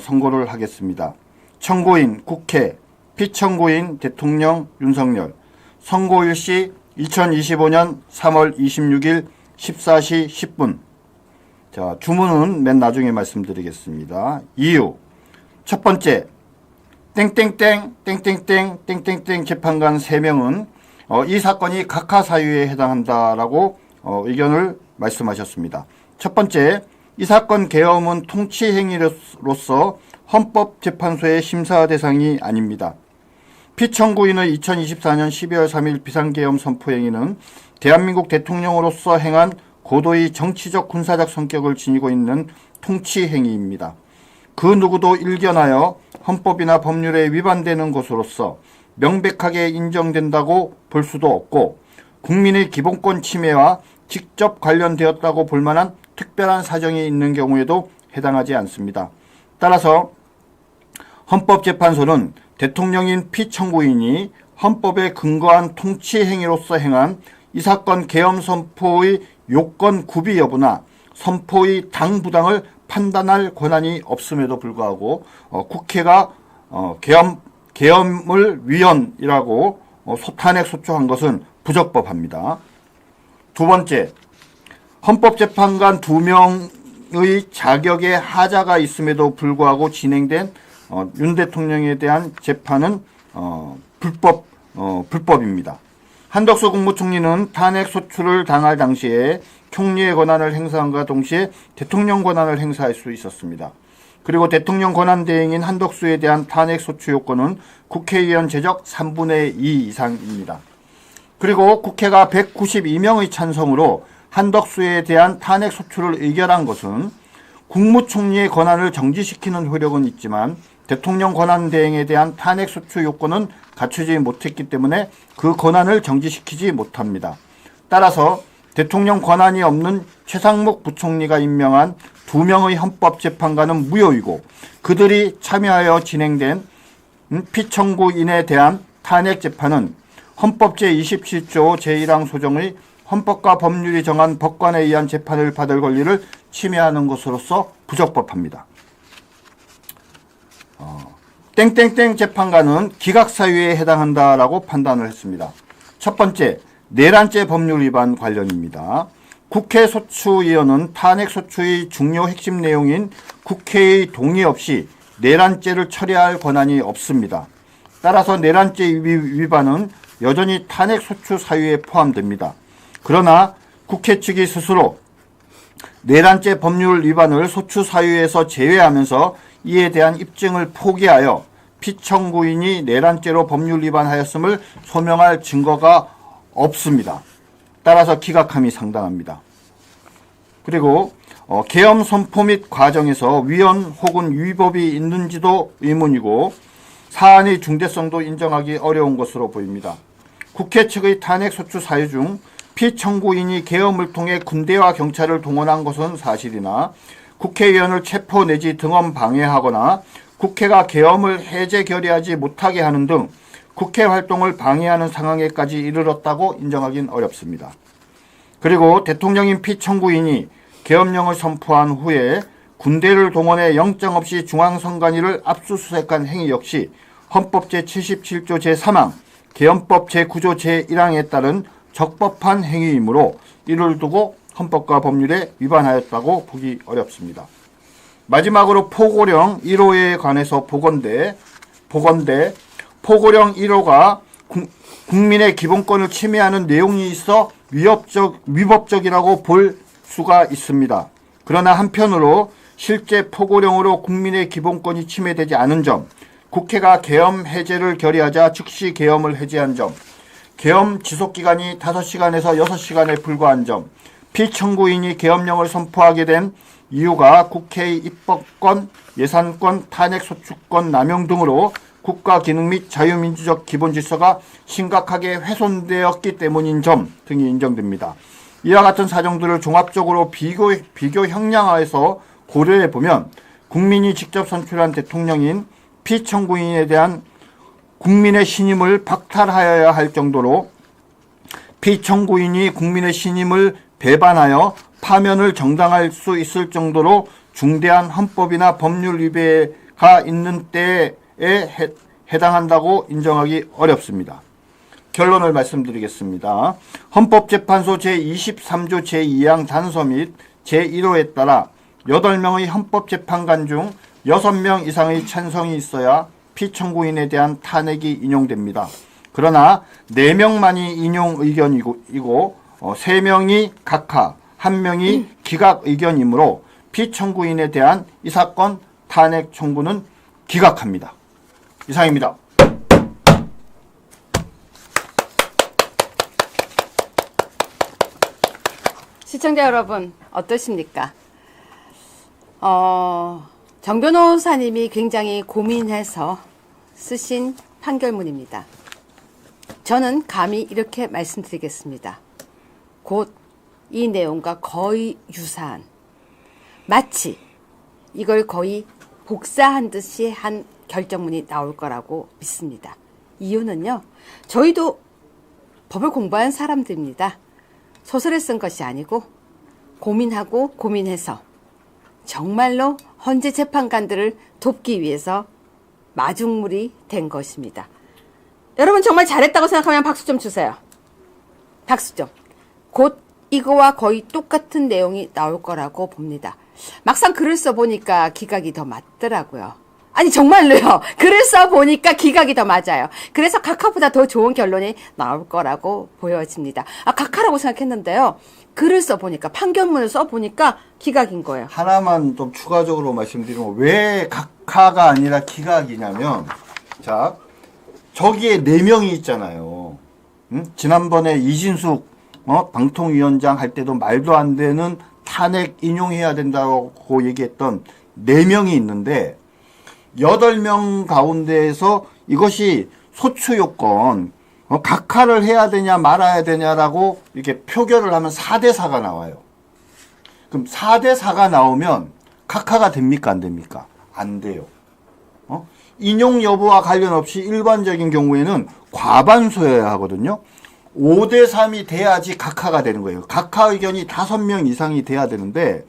Speaker 3: 선고를 하겠습니다. 청구인 국회, 피청구인 대통령 윤석열. 선고일시 2025년 3월 26일 14시 10분. 자, 주문은 맨 나중에 말씀드리겠습니다. 이유. 첫 번째, 땡땡땡 재판관 3명은 이 사건이 각하 사유에 해당한다라고 의견을 말씀하셨습니다. 첫 번째, 이 사건 계엄은 통치 행위로서 헌법재판소의 심사 대상이 아닙니다. 피청구인의 2024년 12월 3일 비상계엄 선포 행위는 대한민국 대통령으로서 행한 고도의 정치적 군사적 성격을 지니고 있는 통치 행위입니다. 그 누구도 일견하여 헌법이나 법률에 위반되는 것으로서 명백하게 인정된다고 볼 수도 없고 국민의 기본권 침해와 직접 관련되었다고 볼 만한 특별한 사정이 있는 경우에도 해당하지 않습니다. 따라서 헌법재판소는 대통령인 피청구인이 헌법에 근거한 통치 행위로서 행한 이 사건 계엄 선포의 요건 구비 여부나 선포의 당부당을 판단할 권한이 없음에도 불구하고 국회가 계엄을 위헌이라고 탄핵 소추한 것은 부적법합니다. 두 번째, 헌법재판관 2명의 자격에 하자가 있음에도 불구하고 진행된 윤 대통령에 대한 재판은 불법입니다. 한덕수 국무총리는 탄핵 소추를 당할 당시에 총리의 권한을 행사함과 동시에 대통령 권한을 행사할 수 있었습니다. 그리고 대통령 권한 대행인 한덕수에 대한 탄핵 소추 요건은 국회의원 제적 3분의 2 이상입니다. 그리고 국회가 192명의 찬성으로 한덕수에 대한 탄핵 소추를 의결한 것은 국무총리의 권한을 정지시키는 효력은 있지만 대통령 권한 대행에 대한 탄핵 소추 요건은 갖추지 못했기 때문에 그 권한을 정지시키지 못합니다. 따라서 대통령 권한이 없는 최상목 부총리가 임명한 2명의 헌법재판관은 무효이고 그들이 참여하여 진행된 피청구인에 대한 탄핵 재판은 헌법 제27조 제1항 소정의 헌법과 법률이 정한 법관에 의한 재판을 받을 권리를 침해하는 것으로서 부적법합니다. 땡땡땡 재판관은 기각사유에 해당한다라고 판단을 했습니다. 첫 번째, 내란죄 법률 위반 관련입니다. 국회 소추위원은 탄핵 소추의 중요 핵심 내용인 국회의 동의 없이 내란죄를 처리할 권한이 없습니다. 따라서 내란죄 위반은 여전히 탄핵 소추 사유에 포함됩니다. 그러나 국회 측이 스스로 내란죄 법률 위반을 소추 사유에서 제외하면서 이에 대한 입증을 포기하여 피청구인이 내란죄로 법률 위반하였음을 소명할 증거가 없습니다. 따라서 기각함이 상당합니다. 그리고 계엄 선포 및 과정에서 위헌 혹은 위법이 있는지도 의문이고 사안의 중대성도 인정하기 어려운 것으로 보입니다. 국회 측의 탄핵 소추 사유 중 피청구인이 계엄을 통해 군대와 경찰을 동원한 것은 사실이나 국회의원을 체포 내지 등원 방해하거나 국회가 계엄을 해제 결의하지 못하게 하는 등 국회 활동을 방해하는 상황에까지 이르렀다고 인정하긴 어렵습니다. 그리고 대통령인 피청구인이 계엄령을 선포한 후에 군대를 동원해 영장 없이 중앙선관위를 압수수색한 행위 역시 헌법 제77조 제3항, 계엄법 제9조 제1항에 따른 적법한 행위이므로 이를 두고 헌법과 법률에 위반하였다고 보기 어렵습니다. 마지막으로 포고령 1호에 관해서 보건대 포고령 1호가 국민의 기본권을 침해하는 내용이 있어 위법적이라고 볼 수가 있습니다. 그러나 한편으로 실제 포고령으로 국민의 기본권이 침해되지 않은 점, 국회가 계엄 해제를 결의하자 즉시 계엄을 해제한 점, 계엄 지속기간이 5시간에서 6시간에 불과한 점, 피청구인이 계엄령을 선포하게 된 이유가 국회의 입법권, 예산권, 탄핵소추권 남용 등으로 국가 기능 및 자유민주적 기본 질서가 심각하게 훼손되었기 때문인 점 등이 인정됩니다. 이와 같은 사정들을 종합적으로 비교 형량화해서 고려해보면 국민이 직접 선출한 대통령인 피청구인에 대한 국민의 신임을 박탈하여야 할 정도로 피청구인이 국민의 신임을 배반하여 파면을 정당할 수 있을 정도로 중대한 헌법이나 법률 위배가 있는 때에 해당한다고 인정하기 어렵습니다. 결론을 말씀드리겠습니다. 헌법재판소 제23조 제2항 단서 및 제1호에 따라 8명의 헌법재판관 중 6명 이상의 찬성이 있어야 피청구인에 대한 탄핵이 인용됩니다. 그러나 4명만이 인용 의견이고 3명이 각하, 1명이 기각 의견이므로 피청구인에 대한 이 사건 탄핵 청구는 기각합니다. 이상입니다.
Speaker 2: 시청자 여러분 어떠십니까? 정 변호사님이 굉장히 고민해서 쓰신 판결문입니다. 저는 감히 이렇게 말씀드리겠습니다. 곧 이 내용과 거의 유사한, 마치 이걸 거의 복사한 듯이 한 결정문이 나올 거라고 믿습니다. 이유는요, 저희도 법을 공부한 사람들입니다. 소설을 쓴 것이 아니고 고민하고 고민해서 정말로 헌재 재판관들을 돕기 위해서 마중물이 된 것입니다. 여러분 정말 잘했다고 생각하면 박수 좀 주세요. 박수 좀. 곧 이거와 거의 똑같은 내용이 나올 거라고 봅니다. 막상 글을 써보니까 기각이 더 맞더라고요. 아니 정말로요. 글을 써보니까 기각이 더 맞아요. 그래서 각하보다 더 좋은 결론이 나올 거라고 보여집니다. 각하라고 생각했는데요. 글을 써보니까 판결문을 써보니까 기각인 거예요.
Speaker 3: 하나만 좀 추가적으로 말씀드리면 왜 각하가 아니라 기각이냐면 자 저기에 4명이 있잖아요. 지난번에 이진숙 방통위원장 할 때도 말도 안 되는 탄핵 인용해야 된다고 얘기했던 4명이 있는데 8명 가운데에서 이것이 소추요건 각하를 해야 되냐 말아야 되냐라고 이렇게 표결을 하면 4대4가 나와요. 그럼 4대4가 나오면 각하가 됩니까 안 됩니까? 안 돼요. 인용 여부와 관련 없이 일반적인 경우에는 과반수여야 하거든요. 5대3이 돼야지 각하가 되는 거예요. 각하 의견이 5명 이상이 돼야 되는데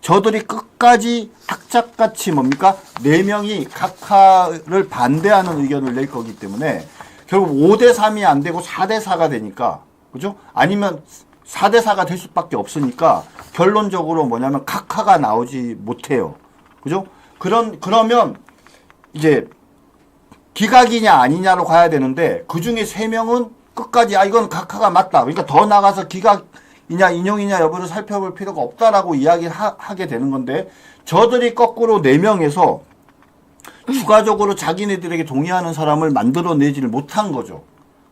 Speaker 3: 저들이 끝까지 악착같이 뭡니까? 4명이 각하를 반대하는 의견을 낼 거기 때문에 결국 5대3이 안 되고 4대4가 되니까 그죠? 아니면 4대4가 될 수밖에 없으니까 결론적으로 뭐냐면 각하가 나오지 못해요. 그죠? 그러면 이제 기각이냐 아니냐로 가야 되는데 그 중에 3명은 끝까지 이건 각하가 맞다. 그러니까 더 나가서 기각이냐 인용이냐 여부를 살펴볼 필요가 없다라고 이야기하게 되는 건데 저들이 거꾸로 4명에서 추가적으로 자기네들에게 동의하는 사람을 만들어내지를 못한 거죠.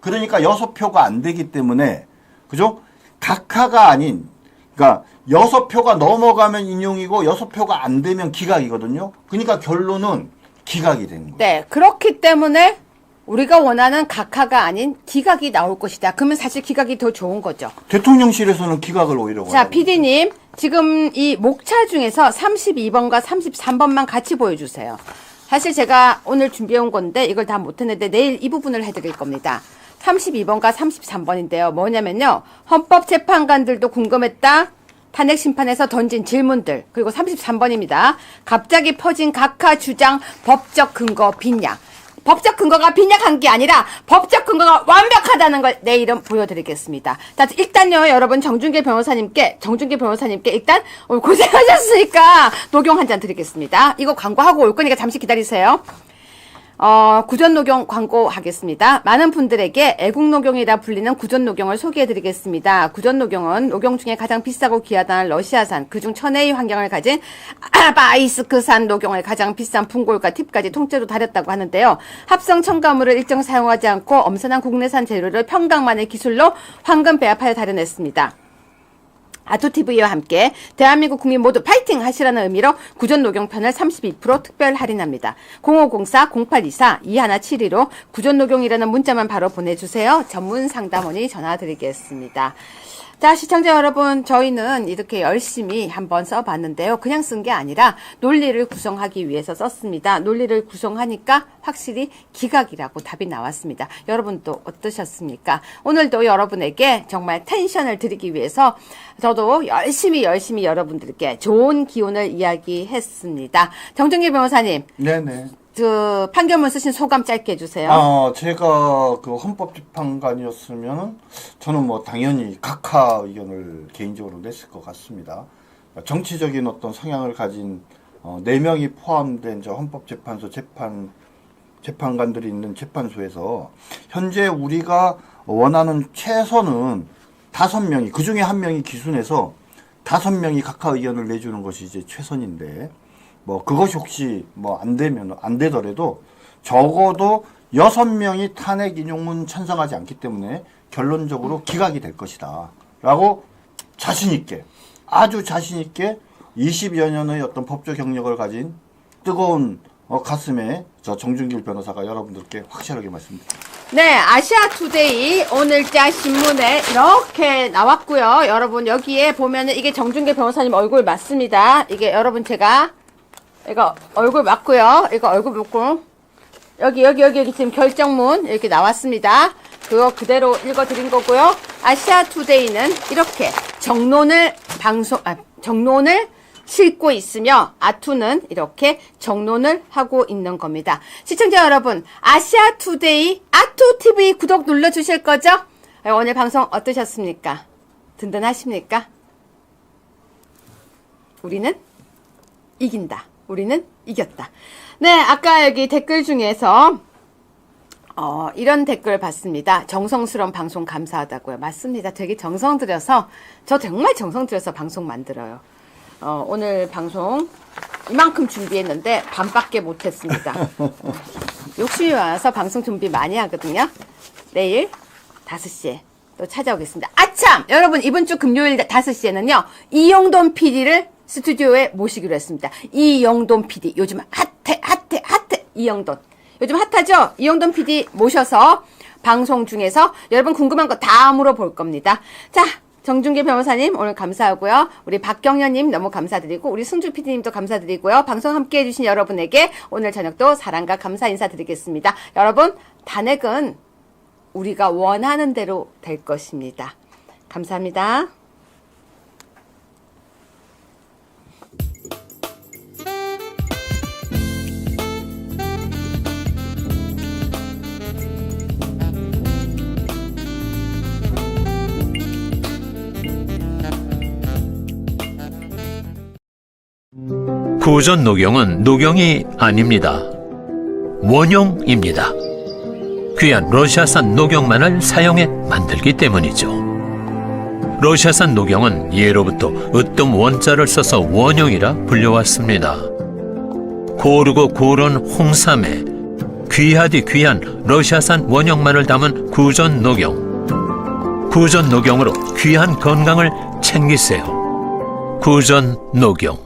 Speaker 3: 그러니까 6표가 안 되기 때문에 그죠? 각하가 아닌 그러니까 6표가 넘어가면 인용이고 6표가 안 되면 기각이거든요. 그러니까 결론은 기각이 되는 거예요.
Speaker 2: 네, 그렇기 때문에 우리가 원하는 각하가 아닌 기각이 나올 것이다. 그러면 사실 기각이 더 좋은 거죠.
Speaker 3: 대통령실에서는 기각을 오히려
Speaker 2: 자, PD님 지금 이 목차 중에서 32번과 33번만 같이 보여주세요. 사실 제가 오늘 준비해온 건데 이걸 다 못했는데 내일 이 부분을 해드릴 겁니다. 32번과 33번인데요. 뭐냐면요. 헌법재판관들도 궁금했다. 탄핵 심판에서 던진 질문들. 그리고 33번입니다. 갑자기 퍼진 각하 주장 법적 근거 빈약. 법적 근거가 빈약한 게 아니라 법적 근거가 완벽하다는 걸 내일은 보여드리겠습니다. 자, 일단요, 여러분, 정준길 변호사님께 일단 오늘 고생하셨으니까 녹용 한 잔 드리겠습니다. 이거 광고하고 올 거니까 잠시 기다리세요. 구전녹용 광고하겠습니다. 많은 분들에게 애국녹용이라 불리는 구전녹용을 소개해드리겠습니다. 구전녹용은 녹용 중에 가장 비싸고 귀하다는 러시아산, 그중 천혜의 환경을 가진 아바이스크산 녹용을 가장 비싼 풍골과 팁까지 통째로 다렸다고 하는데요. 합성 첨가물을 일정 사용하지 않고 엄선한 국내산 재료를 평강만의 기술로 황금 배합하여 다려냈습니다. 아토TV와 함께 대한민국 국민 모두 파이팅 하시라는 의미로 구전녹용편을 32% 특별 할인합니다. 0504-0824-2172로 구전녹용이라는 문자만 바로 보내주세요. 전문 상담원이 전화드리겠습니다. 자, 시청자 여러분, 저희는 이렇게 열심히 한번 써봤는데요. 그냥 쓴 게 아니라 논리를 구성하기 위해서 썼습니다. 논리를 구성하니까 확실히 기각이라고 답이 나왔습니다. 여러분도 어떠셨습니까? 오늘도 여러분에게 정말 텐션을 드리기 위해서 저도 열심히 여러분들께 좋은 기운을 이야기했습니다. 정준길 변호사님.
Speaker 3: 네네.
Speaker 2: 판결문 쓰신 소감 짧게 해주세요.
Speaker 3: 제가 그 헌법재판관이었으면 저는 뭐 당연히 각하 의견을 개인적으로 냈을 것 같습니다. 정치적인 어떤 성향을 가진 4명이 포함된 저 헌법재판소 재판관들이 있는 재판소에서 현재 우리가 원하는 최선은 5명이, 그 중에 1명이 기순해서 5명이 각하 의견을 내주는 것이 이제 최선인데, 그것이 혹시 안 되더라도 적어도 6명이 탄핵 인용문 찬성하지 않기 때문에 결론적으로 기각이 될 것이다. 라고 자신있게, 아주 자신있게 20여 년의 어떤 법적 경력을 가진 뜨거운 가슴에 저 정준길 변호사가 여러분들께 확실하게 말씀드립니다.
Speaker 2: 네, 아시아투데이 오늘자 신문에 이렇게 나왔고요. 여러분 여기에 보면은 이게 정준길 변호사님 얼굴 맞습니다. 이게 여러분 제가 이거 얼굴 맞고요. 이거 얼굴 맞고 여기 지금 결정문 이렇게 나왔습니다. 그거 그대로 읽어드린 거고요. 아시아투데이는 이렇게 정론을 정론을 싣고 있으며 아투는 이렇게 정론을 하고 있는 겁니다. 시청자 여러분, 아시아투데이 아투TV 구독 눌러주실 거죠? 오늘 방송 어떠셨습니까? 든든하십니까? 우리는 이긴다. 우리는 이겼다. 네, 아까 여기 댓글 중에서 이런 댓글 봤습니다. 정성스러운 방송 감사하다고요. 맞습니다. 되게 정성 들여서, 저 정말 정성 들여서 방송 만들어요. 오늘 방송 이만큼 준비했는데 반밖에 못했습니다. 욕심이 많아서 방송 준비 많이 하거든요. 내일 5시에 또 찾아오겠습니다. 아참! 여러분, 이번 주 금요일 5시에는요, 이영돈 PD를 스튜디오에 모시기로 했습니다. 이영돈 PD. 요즘 핫해. 이영돈. 요즘 핫하죠? 이영돈 PD 모셔서 방송 중에서 여러분 궁금한 거 다 물어볼 겁니다. 자, 정준기 변호사님 오늘 감사하고요. 우리 박경현님 너무 감사드리고 우리 승주 PD님도 감사드리고요. 방송 함께 해주신 여러분에게 오늘 저녁도 사랑과 감사 인사드리겠습니다. 여러분, 탄핵은 우리가 원하는 대로 될 것입니다. 감사합니다.
Speaker 1: 구전 녹용은 녹용이 아닙니다. 원용입니다. 귀한 러시아산 녹용만을 사용해 만들기 때문이죠. 러시아산 녹용은 예로부터 으뜸 원자를 써서 원용이라 불려왔습니다. 고르고 고른 홍삼에 귀하디 귀한 러시아산 원용만을 담은 구전 녹용. 구전 녹용으로 귀한 건강을 챙기세요. 구전 녹용.